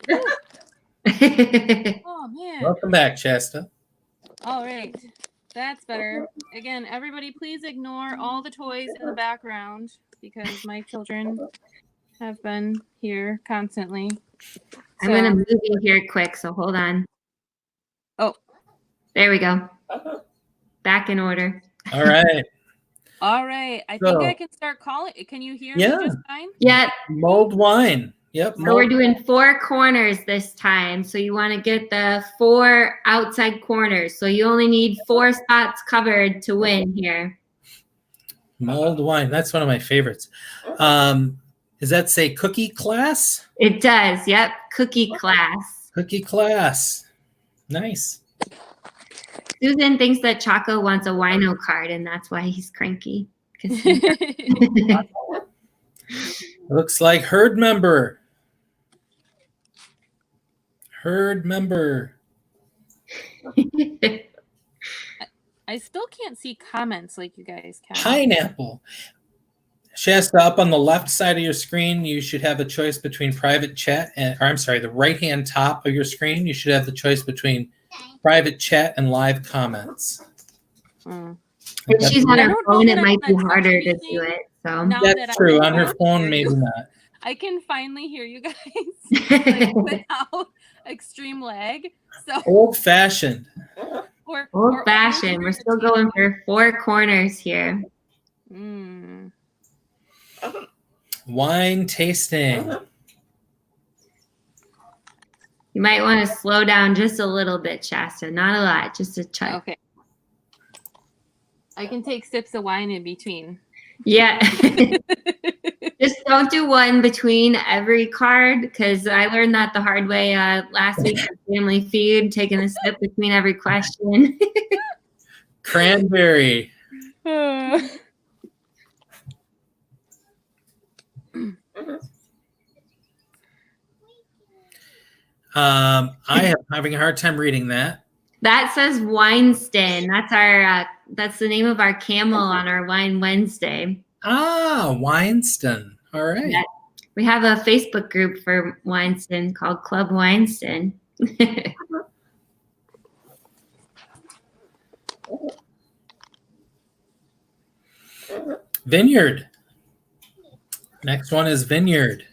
Oh, man. Welcome back, Shasta. All right. That's better. Again, everybody, please ignore all the toys in the background because my children have been here constantly. I'm going to move you here quick, so hold on. Oh. There we go. Back in order. All right. All right. I think I can start calling. Can you hear me just fine? Yep. Mulled wine. Yep. So we're doing 4 corners this time. So you want to get the 4 outside corners. So you only need 4 spots covered to win here. Mulled wine. That's one of my favorites. Does that say cookie class? It does. Yep. Cookie class. Cookie class. Nice. Susan thinks that Choco wants a wino card, and that's why he's cranky. Looks like herd member. Herd member. I still can't see comments like you guys can. Pineapple. Shasta, up on the left side of your screen, you should have a choice between private chat and, or I'm sorry, the right-hand top of your screen, you should have the choice between private chat and live comments. If she's on her phone, it might be harder to do it. So that's true. On her phone, maybe not. I can finally hear you guys like, without extreme lag. So Old-fashioned. Old-fashioned. We're still going for 4 corners here. Wine tasting. You might want to slow down just a little bit, Shasta. Not a lot, just a touch. Okay. I can take sips of wine in between. Yeah. Just don't do one between every card, because I learned that the hard way last week at Family Feud, taking a sip between every question. Cranberry. I am having a hard time reading that. That says Winston. That's our that's the name of our camel on our Wine Wednesday. Ah, Winston. All right. Yeah. We have a Facebook group for Winston called Club Winston. Vineyard. Next one is Vineyard.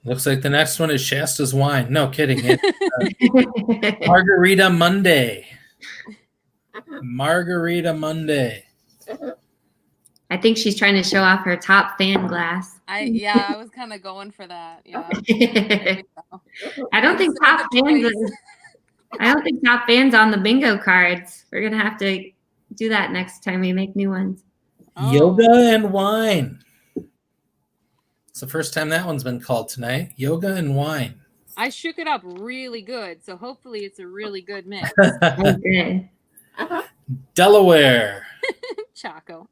Looks like the next one is Shasta's wine. No kidding. It's, Margarita Monday. Margarita Monday. I think she's trying to show off her top fan glass. I was kind of going for that. Yeah. I don't think top fans on the bingo cards. We're gonna have to do that next time we make new ones. Yoga and wine. It's the first time that one's been called tonight. Yoga and wine. I shook it up really good, so hopefully it's a really good mix. Okay. Delaware. Choco.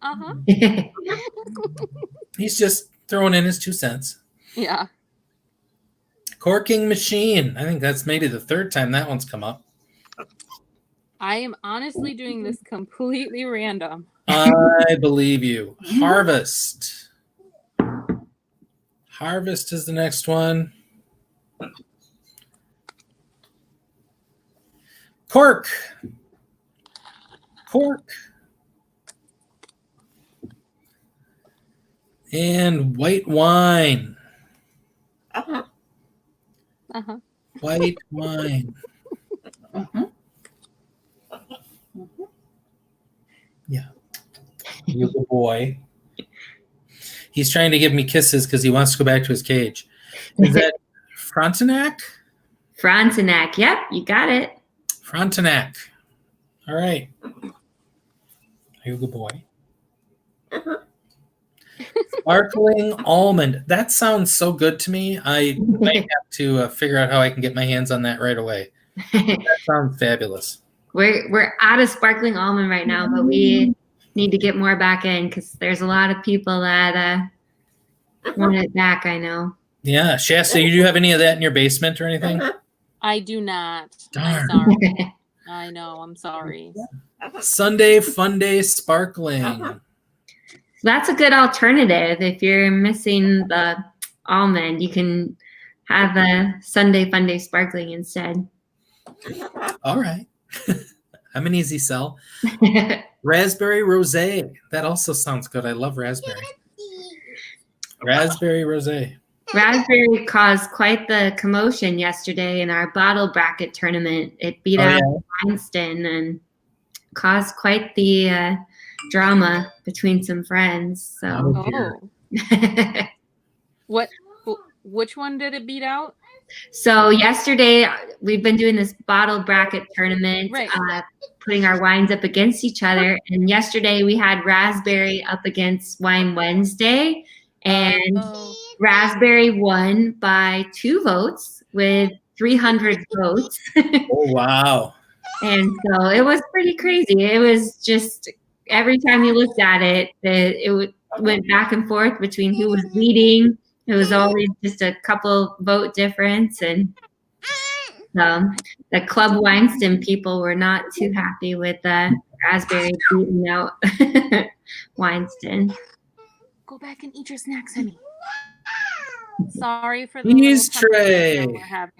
He's just throwing in his 2 cents. Yeah. Corking machine. I think that's maybe the 3rd time that one's come up. I am honestly doing this completely random. I believe you. Harvest. Harvest is the next one. Cork. Cork. And white wine. White wine. Yeah. You good boy. He's trying to give me kisses because he wants to go back to his cage. Is that Frontenac? Frontenac. Yep, you got it. Frontenac. All right. Are you a good boy? Sparkling almond. That sounds so good to me. I might have to figure out how I can get my hands on that right away. That sounds fabulous. We're out of sparkling almond right now, but we need to get more back in because there's a lot of people that want it back. I know. Yeah, Shasta, you do have any of that in your basement or anything? I do not. Darn. I'm sorry. I know. I'm sorry. Sunday Fun Day Sparkling. That's a good alternative. If you're missing the almond, you can have a Sunday Fun Day Sparkling instead. All right. I'm an easy sell. Raspberry Rosé. That also sounds good. I love raspberry. Raspberry Rosé. Raspberry caused quite the commotion yesterday in our bottle bracket tournament. It beat out Winston and caused quite the drama between some friends. So, Which one did it beat out? so yesterday we've been doing this bottle bracket tournament, Right. Putting our wines up against each other. And yesterday we had raspberry up against Wine Wednesday, and raspberry won by 2 votes with 300 votes. Oh, wow. And so it was pretty crazy. It was just every time you looked at it, went back and forth between who was leading. It was always just a couple vote difference. And the Club Winston people were not too happy with raspberry beating out Winston. Go back and eat your snacks, honey. Sorry for the Cheese little tray. conversation we're having.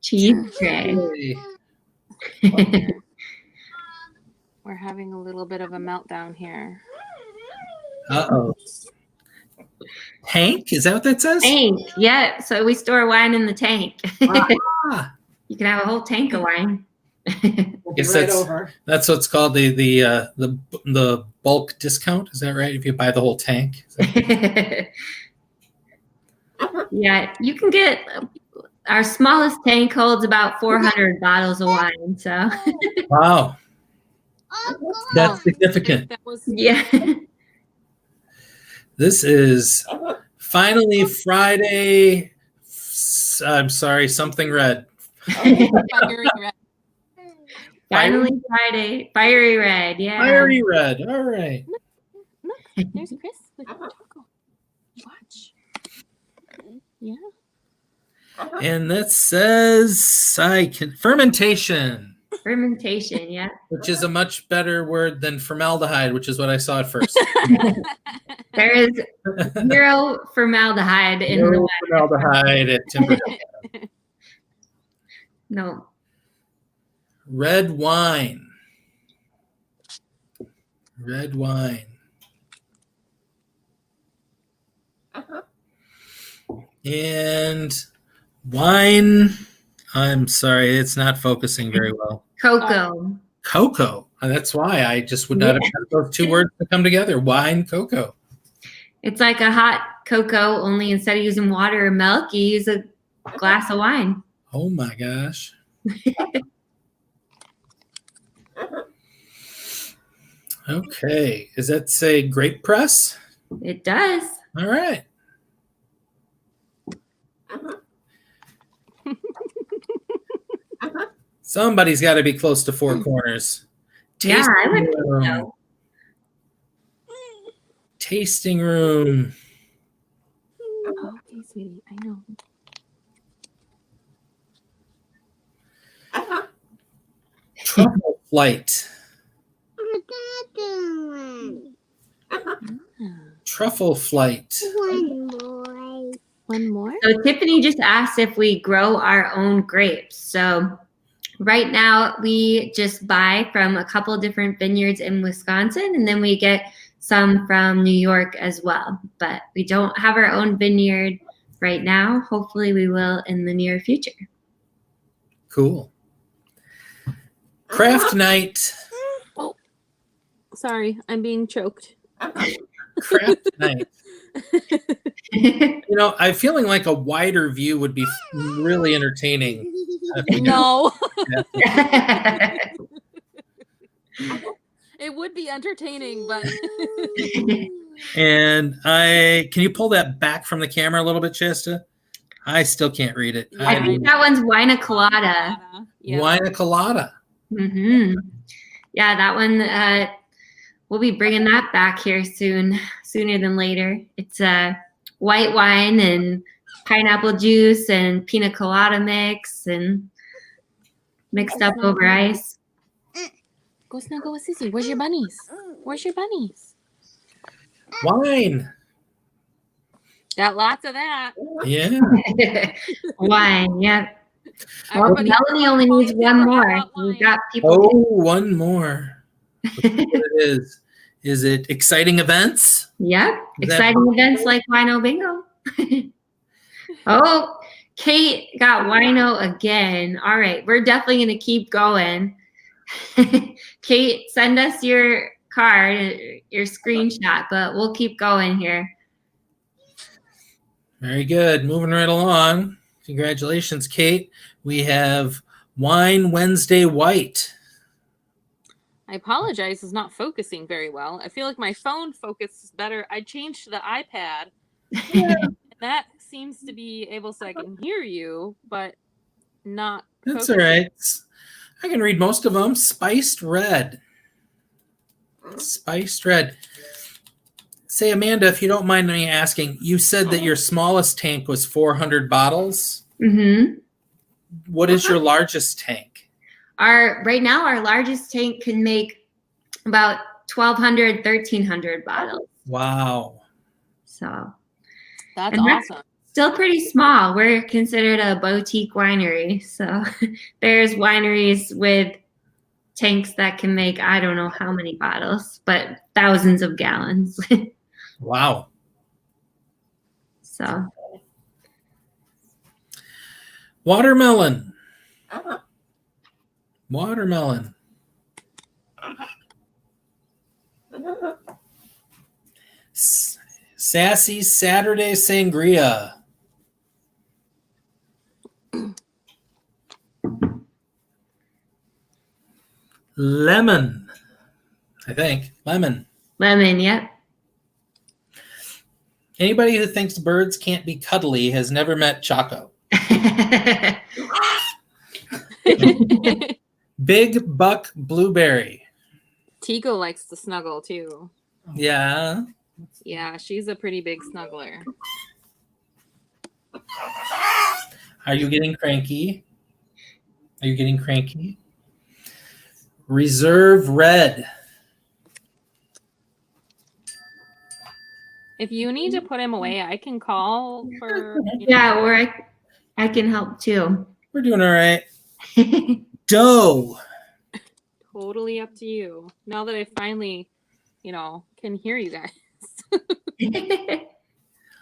Cheese tray. We're having a little bit of a meltdown here. Uh-oh. Tank? Is that what that says? Tank, yeah. So we store wine in the tank. Ah. You can have a whole tank of wine. I guess that's what's called the bulk discount. Is that right? If you buy the whole tank. Yeah, you can get our smallest tank holds about 400 bottles of wine. So Wow. That's significant. That was yeah. This is finally Friday. I'm sorry, something red. fiery red. Finally Friday. Fiery red, yeah. Fiery red. All right. Look, there's Chris with chocolate. Watch. Yeah. And that says fermentation, Fermentation, yeah. which is a much better word than formaldehyde, which is what I saw at first. There is 0 formaldehyde in the No wine. formaldehyde at Timber. No. Red wine. Red wine. And wine. I'm sorry, it's not focusing very well. Cocoa. Cocoa. That's why I just would not have had those 2 words to come together. Wine, cocoa. It's like a hot cocoa, only instead of using water or milk, you use a glass of wine. Oh my gosh. Okay. Does that say grape press? It does. All right. Somebody's got to be close to 4 corners. Yeah, I would think room. so. Tasting room. Okay, sweetie, I know. Truffle flight. Truffle flight. One more. So Tiffany just asked if we grow our own grapes. So right now we just buy from a couple different vineyards in Wisconsin, and then we get some from New York as well. But we don't have our own vineyard right now. Hopefully we will in the near future. Cool. Craft night. Oh, sorry, I'm being choked. Craft night. You know, I'm feeling like a wider view would be really entertaining. No, Yeah. it would be entertaining, but And can you pull that back from the camera a little bit, Shasta? I still can't read it. Yeah, I think that one's Wina Colada. Yeah. Wina Colada. Yeah, that one. We'll be bringing that back here soon, sooner than later. It's white wine and pineapple juice and pina colada mix and mixed up over ice. Go snuggle with Sissy. Where's your bunnies? Where's your bunnies? Wine. Got lots of that. Yeah. Wine, yep. Well, Everybody- Melanie only needs one more. We've got people. Oh, one more. Let's see what it is. Is it exciting events? Yep. Is that Exciting events like Wineo Bingo. Oh, Kate got Wino again. All right. We're definitely going to keep going. Kate, send us your card, your screenshot, but we'll keep going here. Very good. Moving right along. Congratulations, Kate. We have Wine Wednesday White. I apologize, it's not focusing very well. I feel like my phone focuses better. I changed to the iPad. And that seems to be able so I can hear you, but not That's focusing. all right. I can read most of them. Spiced Red. Spiced Red. Say, Amanda, if you don't mind me asking, you said that your smallest tank was 400 bottles. Mm-hmm. What is your largest tank? Right now, our largest tank can make about 1,200, 1,300 bottles. Wow. So That's And that's- awesome. still pretty small. We're considered a boutique winery. So there's wineries with tanks that can make, I don't know how many bottles, but thousands of gallons. Wow. So Watermelon. Watermelon. Sassy Saturday Sangria. Lemon. I think. Lemon. lemon, yep. Anybody who thinks birds can't be cuddly has never met Choco. Big Buck Blueberry. Tico likes to snuggle too. Yeah. Yeah, she's a pretty big snuggler. Are you getting cranky? Are you getting cranky? Reserve Red. If you need to put him away, I can call for. Yeah, or I can help too. We're doing all right. Dough. Totally up to you. Now that I finally, can hear you guys.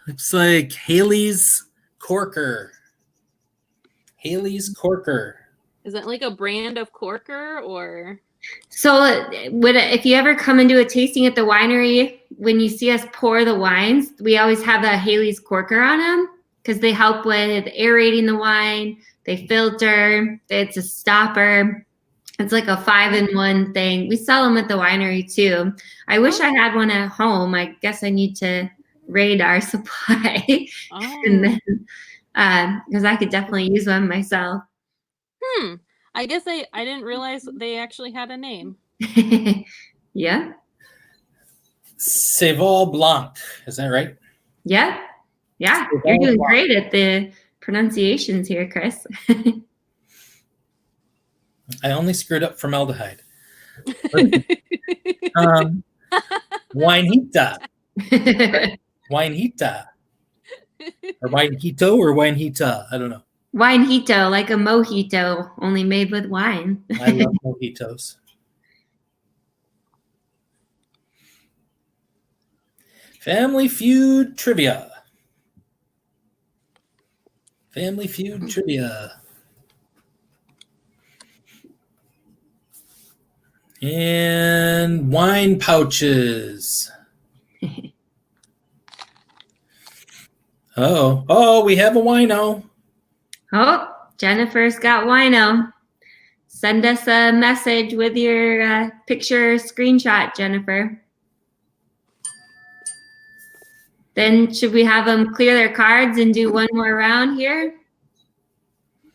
Looks like Haley's Corker. Haley's Corker. Is that like a brand of corker or? So if you ever come and do a tasting at the winery, when you see us pour the wines, we always have a Haley's corker on them because they help with aerating the wine. They filter. It's a stopper. It's like a 5-in-1 thing. We sell them at the winery too. I wish I had one at home. I guess I need to raid our supply. Oh. And then because I could definitely use one myself. I guess I didn't realize they actually had a name. Yeah. Cheval Blanc. Is that right? Yeah. Yeah. You're doing great at the pronunciations here, Chris. I only screwed up formaldehyde. Winehita. Winehita. Or Winehito or Winehita. I don't know. Winehito, like a mojito, only made with wine. I love mojitos. Family Feud Trivia. Family Feud Trivia. And wine pouches. Oh, we have a wino. Oh, Jennifer's got wino. Send us a message with your picture screenshot, Jennifer. Then should we have them clear their cards and do one more round here?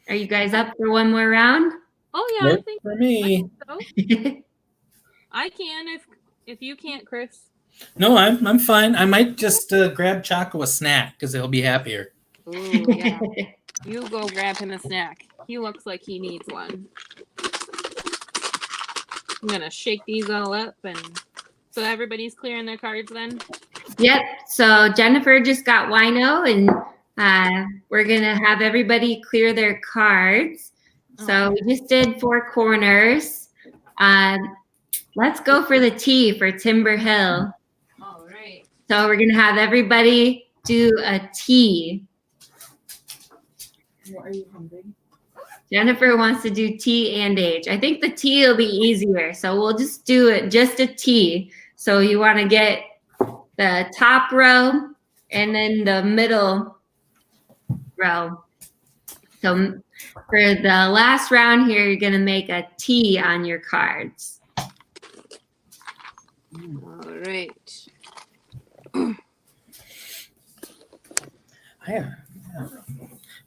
Are you guys up for one more round? Oh yeah, I Works think for me. so. I can if you can't, Chris. No, I'm fine. I might just grab Choco a snack because he'll be happier. Ooh, yeah. You go grab him a snack. He looks like he needs one. I'm gonna shake these all up, and so everybody's clearing their cards then. Yep. So Jennifer just got wino, and we're gonna have everybody clear their cards. So we just did 4 corners. Let's go for the T for Timber Hill. All right. So we're gonna have everybody do a T. Are you hungry? Jennifer wants to do T and H. I think the T will be easier, so we'll just do it, just a T. So you want to get the top row and then the middle row. So for the last round here, you're going to make a T on your cards. All right.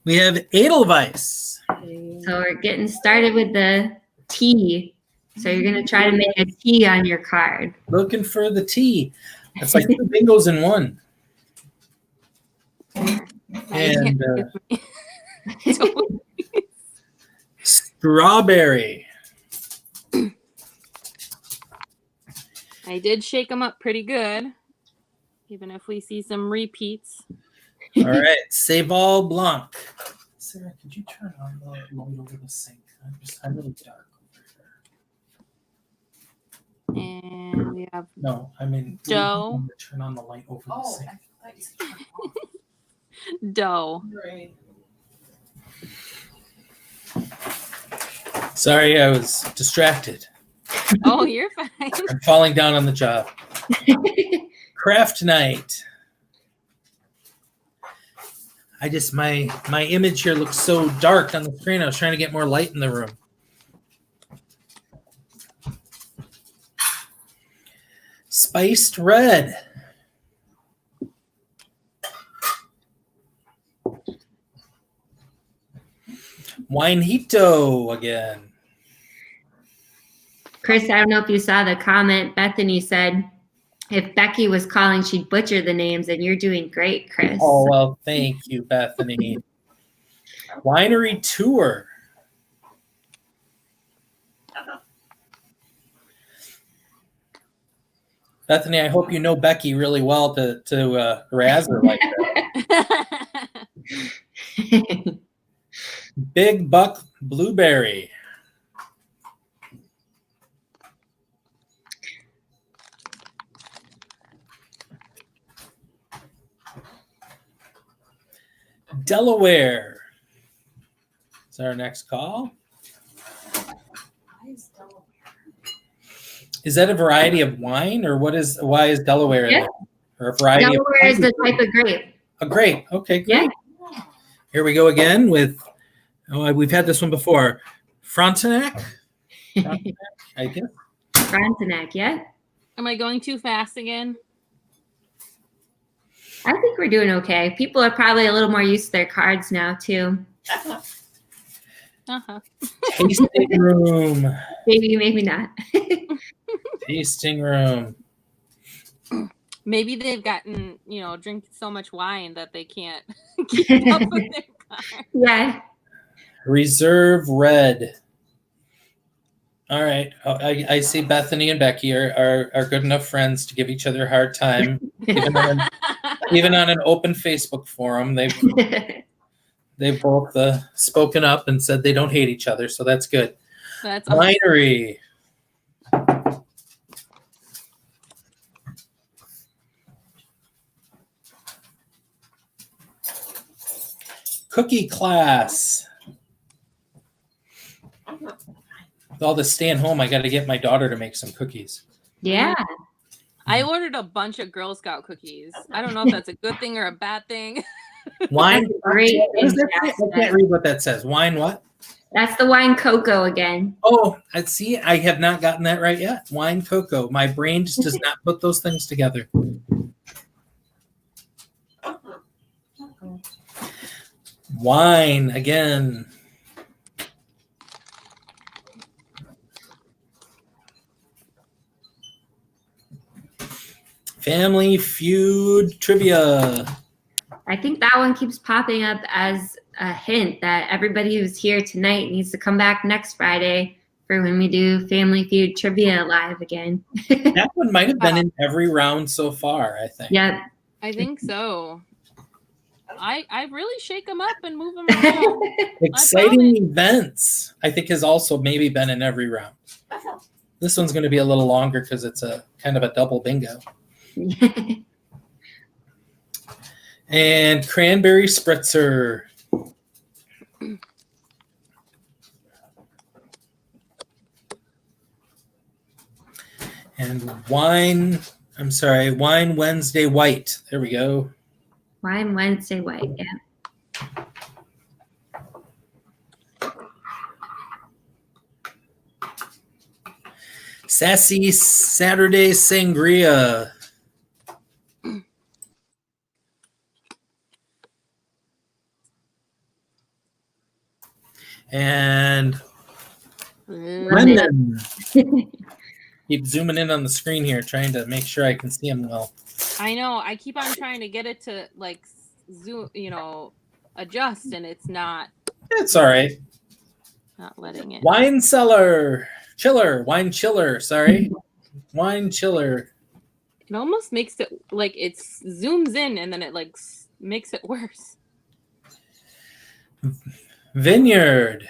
We have Edelweiss. So we're getting started with the T. So you're going to try to make a T on your card. Looking for the T. That's like 2 bingos in one. And strawberry. I did shake them up pretty good, even if we see some repeats. All right, Saval Blanc. Sarah, could you turn on the light over the sink? I'm really dark over here. And we have No, I mean, Joe. Turn on the light over the Oh, sink. I thought you said turn off. dough. Right. Sorry, I was distracted. Oh, you're fine. I'm falling down on the job. Craft night. I just my image here looks so dark on the screen. I was trying to get more light in the room. Spiced red. Winehito again. Chris, I don't know if you saw the comment. Bethany said, if Becky was calling, she'd butcher the names, and you're doing great, Chris. Oh, well, thank you, Bethany. Winery tour. Bethany, I hope you know Becky really well to razz her like that. Big Buck Blueberry. Delaware is our next call. Why is Delaware? Is that a variety of wine, or why is Delaware? Yeah. Or a variety Delaware of is the type of grape. a grape? Okay, great. Yeah. Here we go again with. Oh, we've had this one before. Frontenac. I guess. Frontenac, yeah. Am I going too fast again? I think we're doing okay. People are probably a little more used to their cards now, too. Uh-huh. Tasting room. Maybe not. Tasting room. Maybe they've gotten, drink so much wine that they can't keep up with their cards. Yeah. Reserve red. All right. I see Bethany and Becky are good enough friends to give each other a hard time. Even on an open Facebook forum, they've both spoken up and said they don't hate each other, so that's good. That's awesome. Winery. Cookie class. With all this staying home, I got to get my daughter to make some cookies. Yeah. I ordered a bunch of Girl Scout cookies. I don't know if that's a good thing or a bad thing. Wine. Great. I can't read what that says. Wine what? That's the wine cocoa again. Oh, I see. I have not gotten that right yet. Wine cocoa. My brain just does not put those things together. Wine again. Family Feud trivia. I think that one keeps popping up as a hint that everybody who's here tonight needs to come back next Friday for when we do Family Feud trivia live again. That one might have been in every round so far, I think. Yep. I think so. I really shake them up and move them around. Exciting events, I think, has also maybe been in every round. This one's going to be a little longer because it's a kind of a double bingo. And cranberry spritzer. And Wine Wednesday white. There we go. Wine Wednesday white, yeah. Sassy Saturday sangria. And lemon. Keep zooming in on the screen here, trying to make sure I can see them well. I know. I keep on trying to get it to like zoom, adjust, and it's not. It's all right. Not letting it. Wine chiller. Sorry, wine chiller. It almost makes it like it zooms in, and then it like makes it worse. Vineyard.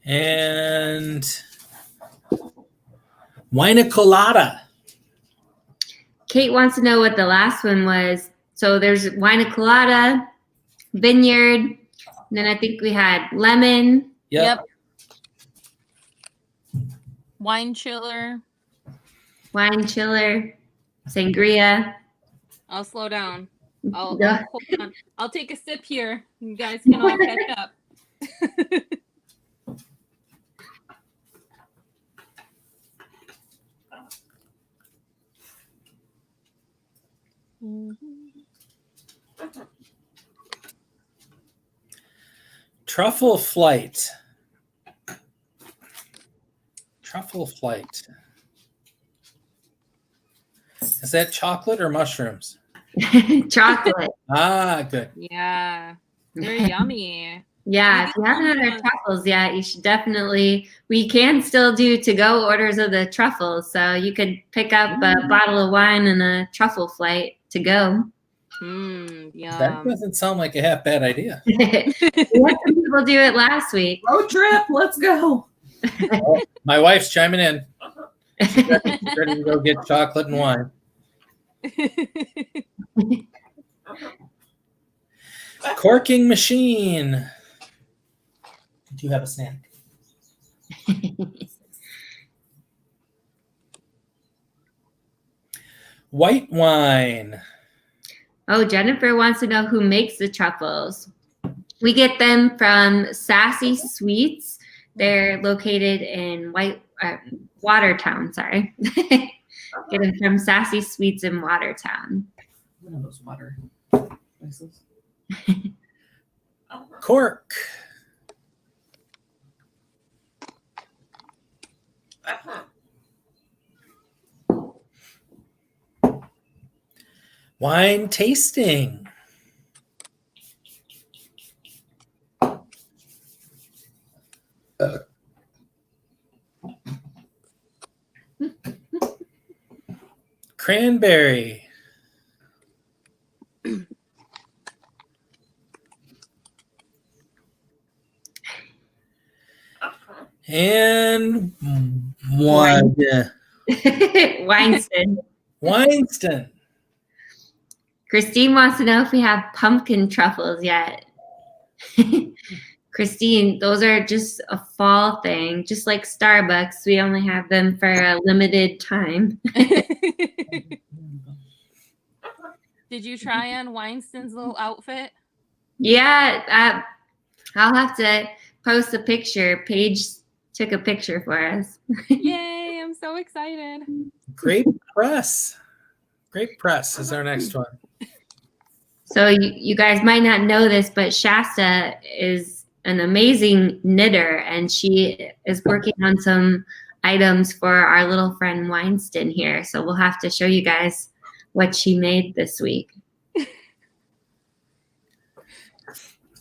And Wine Colada. Kate wants to know what the last one was. So there's Wine Colada, Vineyard, and then I think we had lemon. Yep. Wine chiller. Wine chiller, sangria. I'll slow down. I'll Yeah. hold on. I'll take a sip here. You guys can all catch up. Truffle flight. Truffle flight. Is that chocolate or mushrooms? Chocolate. Ah, good. Yeah, they're yummy. Yeah, if you haven't had our truffles yet, you should definitely. We can still do to-go orders of the truffles, so you could pick up a bottle of wine and a truffle flight to go. Yum. That doesn't sound like a half bad idea. We had some people do it last week. Road trip, let's go. Oh, my wife's chiming in. She's ready to go get chocolate and wine. Corking machine. Do you have a snack? White wine. Oh, Jennifer wants to know who makes the truffles. We get them from Sassy Sweets. They're located in Watertown, sorry. Get them from Sassy Sweets in Watertown. One of those water places. Cork. Wine tasting. Cranberry. And wine. Winston. Christine wants to know if we have pumpkin truffles yet. Christine, those are just a fall thing. Just like Starbucks, we only have them for a limited time. Did you try on Winston's little outfit? Yeah, I'll have to post a picture. Paige took a picture for us. Yay, I'm so excited. Grape Press. Grape Press is our next one. So you guys might not know this, but Shasta is an amazing knitter, and she is working on some items for our little friend Winston here. So we'll have to show you guys what she made this week.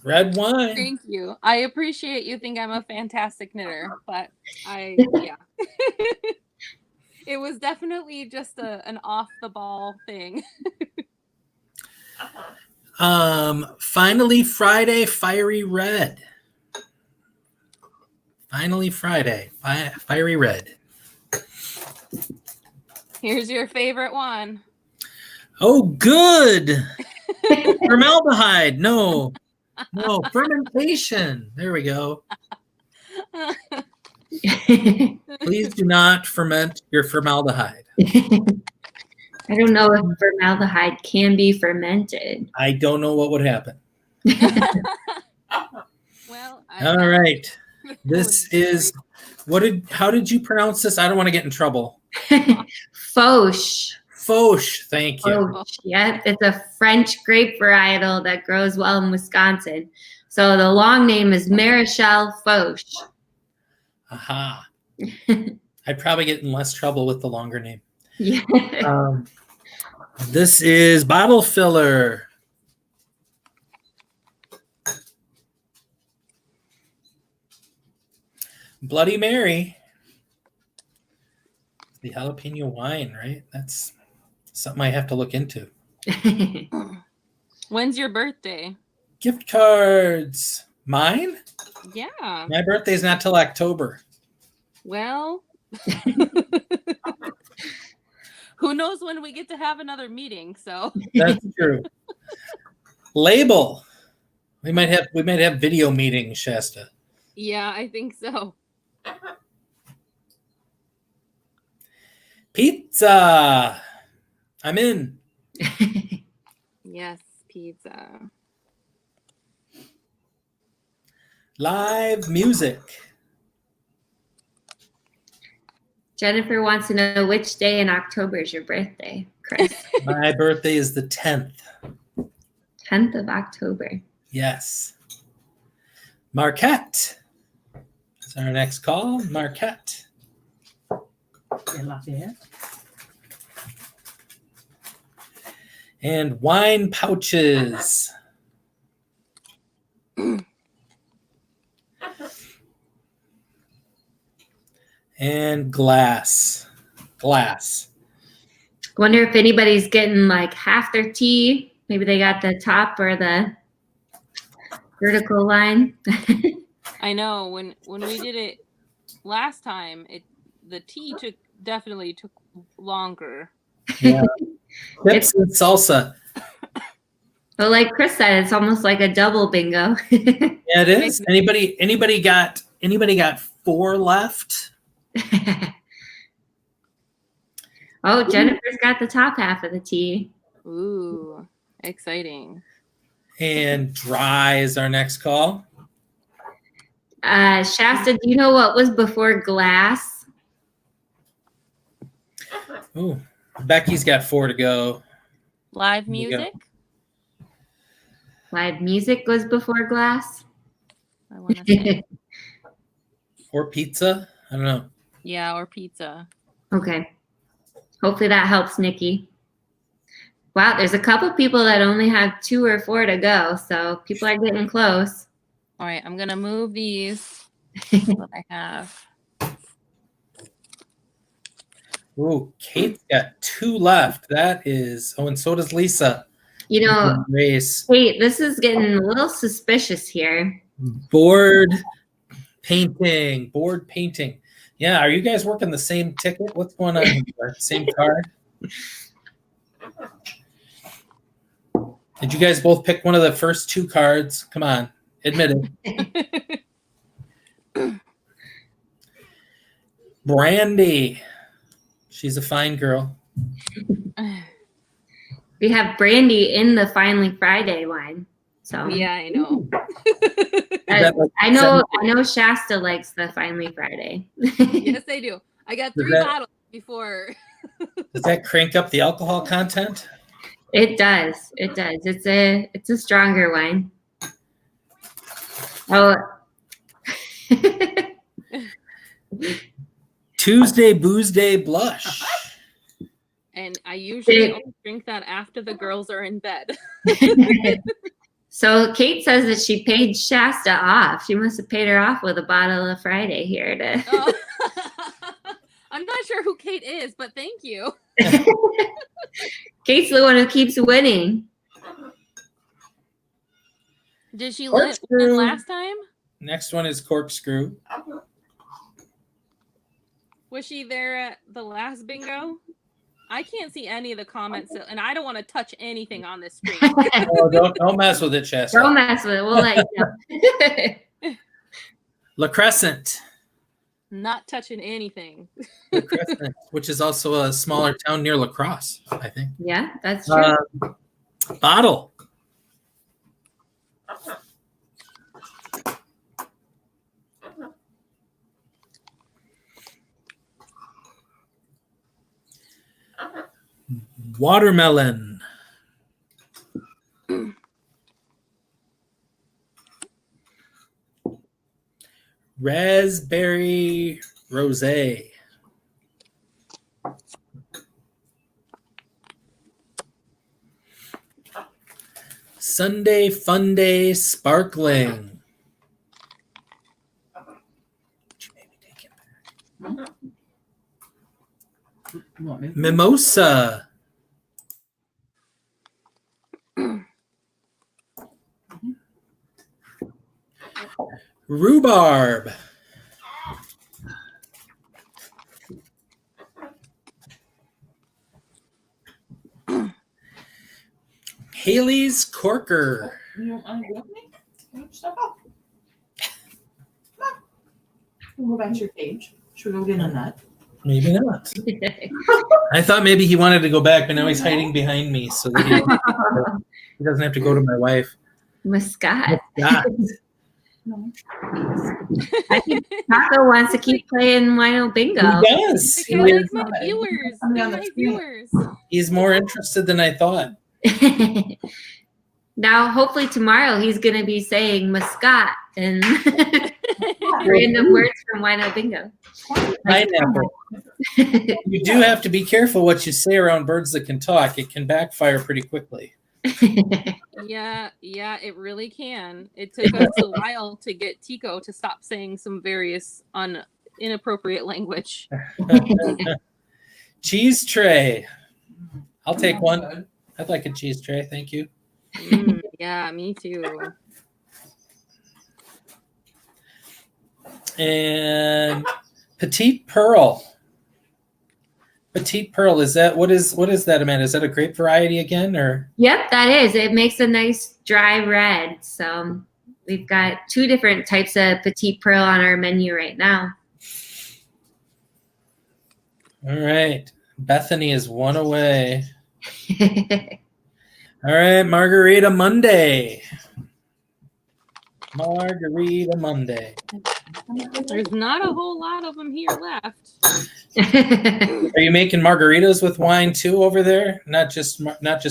Red wine. Thank you. I appreciate you think I'm a fantastic knitter, but yeah. It was definitely just an off the ball thing. Finally Friday, Fiery Red. Finally Friday, Fiery Red. Here's your favorite one. Oh, good. Formaldehyde. No, fermentation. There we go. Please do not ferment your formaldehyde. I don't know if formaldehyde can be fermented. I don't know what would happen. Well, All right. This is how did you pronounce this? I don't want to get in trouble. Fauche. Fauche, thank you. Fauche. Yep, it's a French grape varietal that grows well in Wisconsin. So the long name is Marichal Fauche. Aha. I'd probably get in less trouble with the longer name. Yeah. This is bottle filler. Bloody Mary. The jalapeno wine, right? That's something I have to look into. When's your birthday? Gift cards. Mine? Yeah. My birthday's not till October. Well, who knows when we get to have another meeting, so. That's true. Label. We might have video meetings, Shasta. Yeah, I think so. Pizza. I'm in. Yes, pizza. Live music. Jennifer wants to know which day in October is your birthday, Chris. My birthday is the 10th. 10th of October. Yes. Marquette. That's our next call. Marquette. In Lafayette. And wine pouches. And glass. Wonder if anybody's getting like half their tea. Maybe they got the top or the vertical line. I know when we did it last time, the tea definitely took longer. Yeah. Chips and salsa. But like Chris said, it's almost like a double bingo. Yeah, it is. Anybody got 4 left? Oh, Jennifer's got the top half of the tea. Ooh, exciting. And dry is our next call. Shasta, do you know what was before glass? Ooh, Becky's got 4 to go. Live There you go. music? Live music was before glass. I want to say. Or pizza. I don't know. Yeah, or pizza. Okay. Hopefully that helps, Nikki. Wow, there's a couple people that only have 2 or 4 to go, so people are getting close. All right, I'm going to move these that I have. Ooh, Kate's got 2 left. That is, and so does Lisa. You know, Race. wait, this is getting a little suspicious here. Board painting. Yeah, are you guys working the same ticket? What's going on here? Same card? Did you guys both pick one of the first 2 cards? Come on, admit it. Brandy. She's a fine girl. We have Brandy in the Finally Friday line. So Yeah, I know. I know Shasta likes the Finally Friday. Yes, I do. I got 3 bottles before Does that crank up the alcohol content? It does. It does. It's a stronger wine. Oh. Tuesday Booze Day Blush. And I usually only drink that after the girls are in bed. So Kate says that she paid Shasta off. She must have paid her off with a bottle of Friday here. Oh. I'm not sure who Kate is, but thank you. Kate's the one who keeps winning. Did she win last time? Next one is Corkscrew. Was she there at the last bingo? I can't see any of the comments, and I don't want to touch anything on this screen. Oh, don't mess with it, Shasta. Don't mess with it. We'll let you know. La Crescent. Not touching anything. La Crescent, which is also a smaller town near La Crosse, I think. Yeah, that's true. Bottle. Watermelon. Raspberry rosé. Sunday Fun Day sparkling. Mimosa. Rhubarb. Haley's Corker. You don't want to go with me? Move stuff up. Come on. We'll go back to your page. Should we go get a nut? Maybe not. I thought maybe he wanted to go back, but now he's hiding behind me so that he doesn't have to go to my wife. Muscat. God. No. I think Taco wants to keep playing Wineo Bingo. He does. They're like my viewers. They're my viewers. He's more interested than I thought. Now, hopefully tomorrow he's going to be saying Muscat and random words from Wineo Bingo. Pineapple. You do have to be careful what you say around birds that can talk. It can backfire pretty quickly. Yeah, it really can. It took us a while to get Tico to stop saying some various inappropriate language. Cheese tray. I'll take one. I'd like a cheese tray. Thank you. Yeah, me too. And Petite Pearl. Petite Pearl, is that what is that, Amanda? Is that a grape variety again, or? Yep, that is. It makes a nice dry red. So we've got 2 different types of Petite Pearl on our menu right now. All right. Bethany is 1 away. All right, Margarita Monday. Margarita Monday. There's not a whole lot of them here left. Are you making margaritas with wine too over there? Not just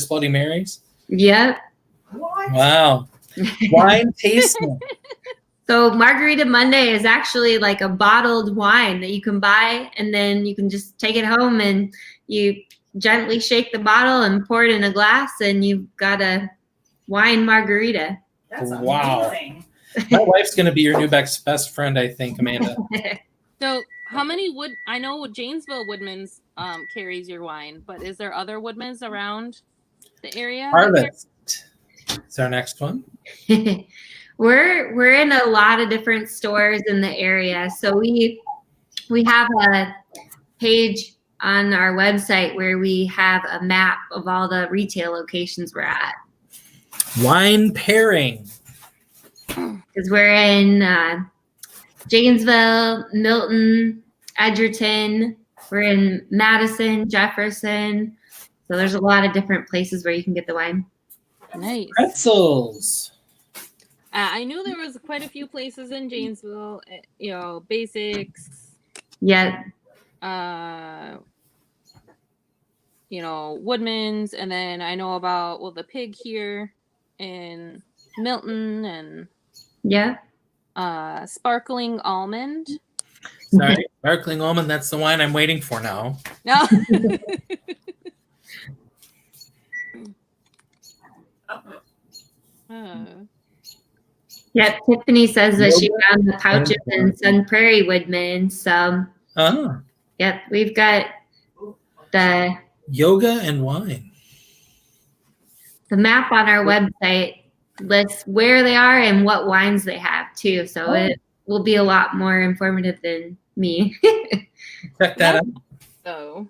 Bloody Marys? Yep. What? Wow. Wine tasting. So Margarita Monday is actually like a bottled wine that you can buy, and then you can just take it home and you gently shake the bottle and pour it in a glass, and you've got a wine margarita. That's Wow. amazing. My wife's going to be your new best friend, I think, Amanda. So how many I know Janesville Woodman's carries your wine, but is there other Woodman's around the area? Harvest is our next one. We're in a lot of different stores in the area. So we have a page on our website where we have a map of all the retail locations we're at. Wine pairing. Because we're in Janesville, Milton, Edgerton. We're in Madison, Jefferson. So there's a lot of different places where you can get the wine. Nice. Pretzels. I knew there was quite a few places in Janesville. Basics. Yeah. Woodman's, and then I know about the pig here in Milton, and Yep. Sparkling Almond. Sorry, sparkling almond. That's the wine I'm waiting for now. No. Yep. Tiffany says that she found the pouches in Sun Prairie Woodman. So, Oh, yep, we've got the yoga and wine. map on our website lists where they are and what wines they have too. So it will be a lot more informative than me. Check that out. So.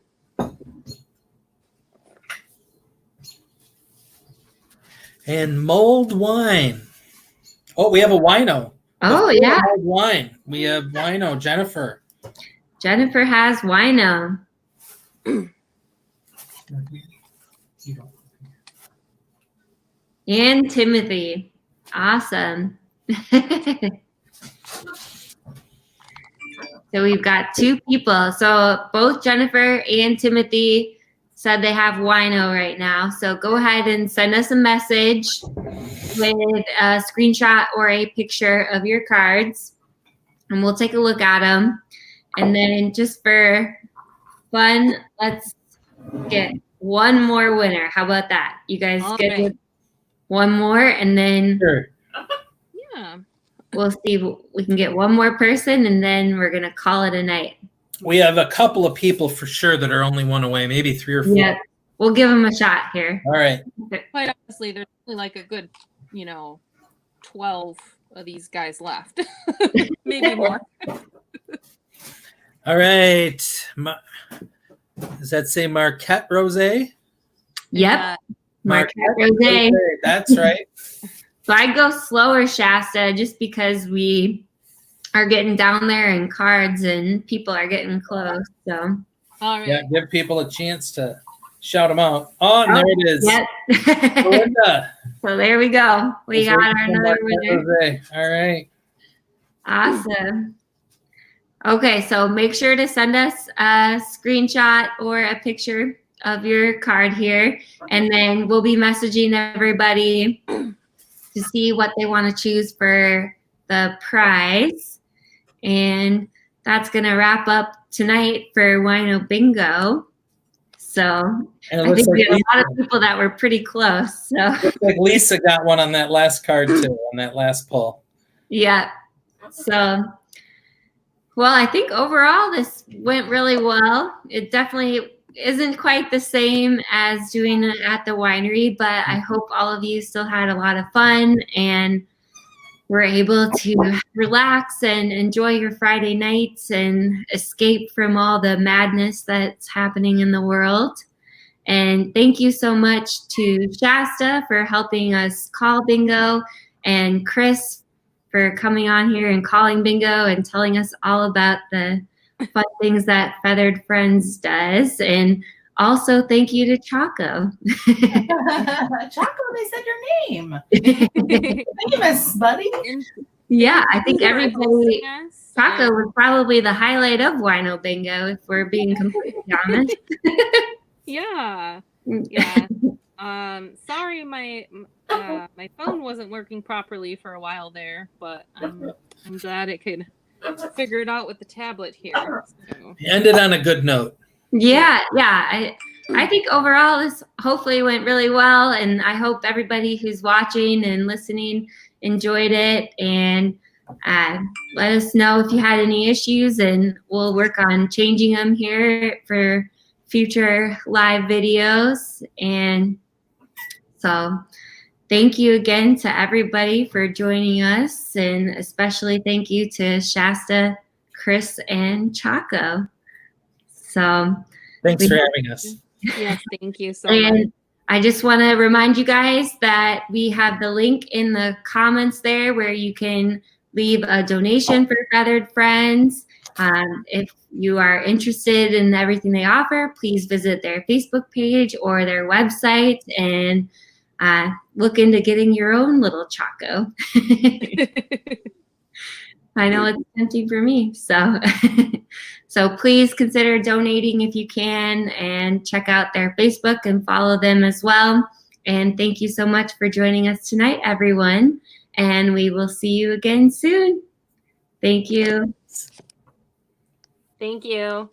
And mulled wine. Oh, we have a wino. Oh, Before yeah. mulled wine. We have wino. Jennifer. Jennifer has wino. And Timothy. Awesome. So we've got 2 people. So both Jennifer and Timothy said they have wino right now. So go ahead and send us a message with a screenshot or a picture of your cards, and we'll take a look at them. And then just for fun, let's get one more winner. How about that? You guys good Okay. with one more, and then Sure. Yeah. we'll see if we can get one more person, and then we're gonna call it a night. We have a couple of people for sure that are only one away, maybe 3 or 4. Yeah, we'll give them a shot here. All right. Quite honestly, there's only like a good, 12 of these guys left. Maybe more. All right. Does that say Marquette Rosé? Yep, Marquette Rosé. That's right. So I go slower, Shasta, just because we are getting down there in cards and people are getting close. So All right. Yeah, give people a chance to shout them out. Oh, and there it is. yep. Belinda. So there we go. We got our another Marquette winner. Rosé. All right. Awesome. Okay, so make sure to send us a screenshot or a picture of your card here, and then we'll be messaging everybody to see what they want to choose for the prize. And that's going to wrap up tonight for Wineo Bingo. So And it I looks think we like, had a lot of people that were pretty close. So looks like Lisa got one on that last card too, on that last pull. yeah. So, well, I think overall this went really well. It definitely isn't quite the same as doing it at the winery, but I hope all of you still had a lot of fun and were able to relax and enjoy your Friday nights and escape from all the madness that's happening in the world. And thank you so much to Shasta for helping us call bingo, and Chris for coming on here and calling bingo and telling us all about the fun things that Feathered Friends does. And also thank you to Chaco. Chaco, they said your name. Famous, buddy. Yeah, I think Thank you for hosting everybody, us. Chaco was probably the highlight of Wineo Bingo, if we're being completely honest. Yeah. Yeah. Sorry, my phone wasn't working properly for a while there, but I'm glad it could figure it out with the tablet here. So. Ended on a good note. Yeah. I think overall this hopefully went really well, and I hope everybody who's watching and listening enjoyed it. And let us know if you had any issues, and we'll work on changing them here for future live videos. And so thank you again to everybody for joining us, and especially thank you to Shasta, Chris, and Chaco. So Thanks for having us. Yes, thank you so much. and I just want to remind you guys that we have the link in the comments there where you can leave a donation for Feathered Friends. If you are interested in everything they offer, please visit their Facebook page or their website and look into getting your own little Chaco. I know it's tempting for me. So, so please consider donating if you can, and check out their Facebook and follow them as well. And thank you so much for joining us tonight, everyone. And we will see you again soon. Thank you. Thank you.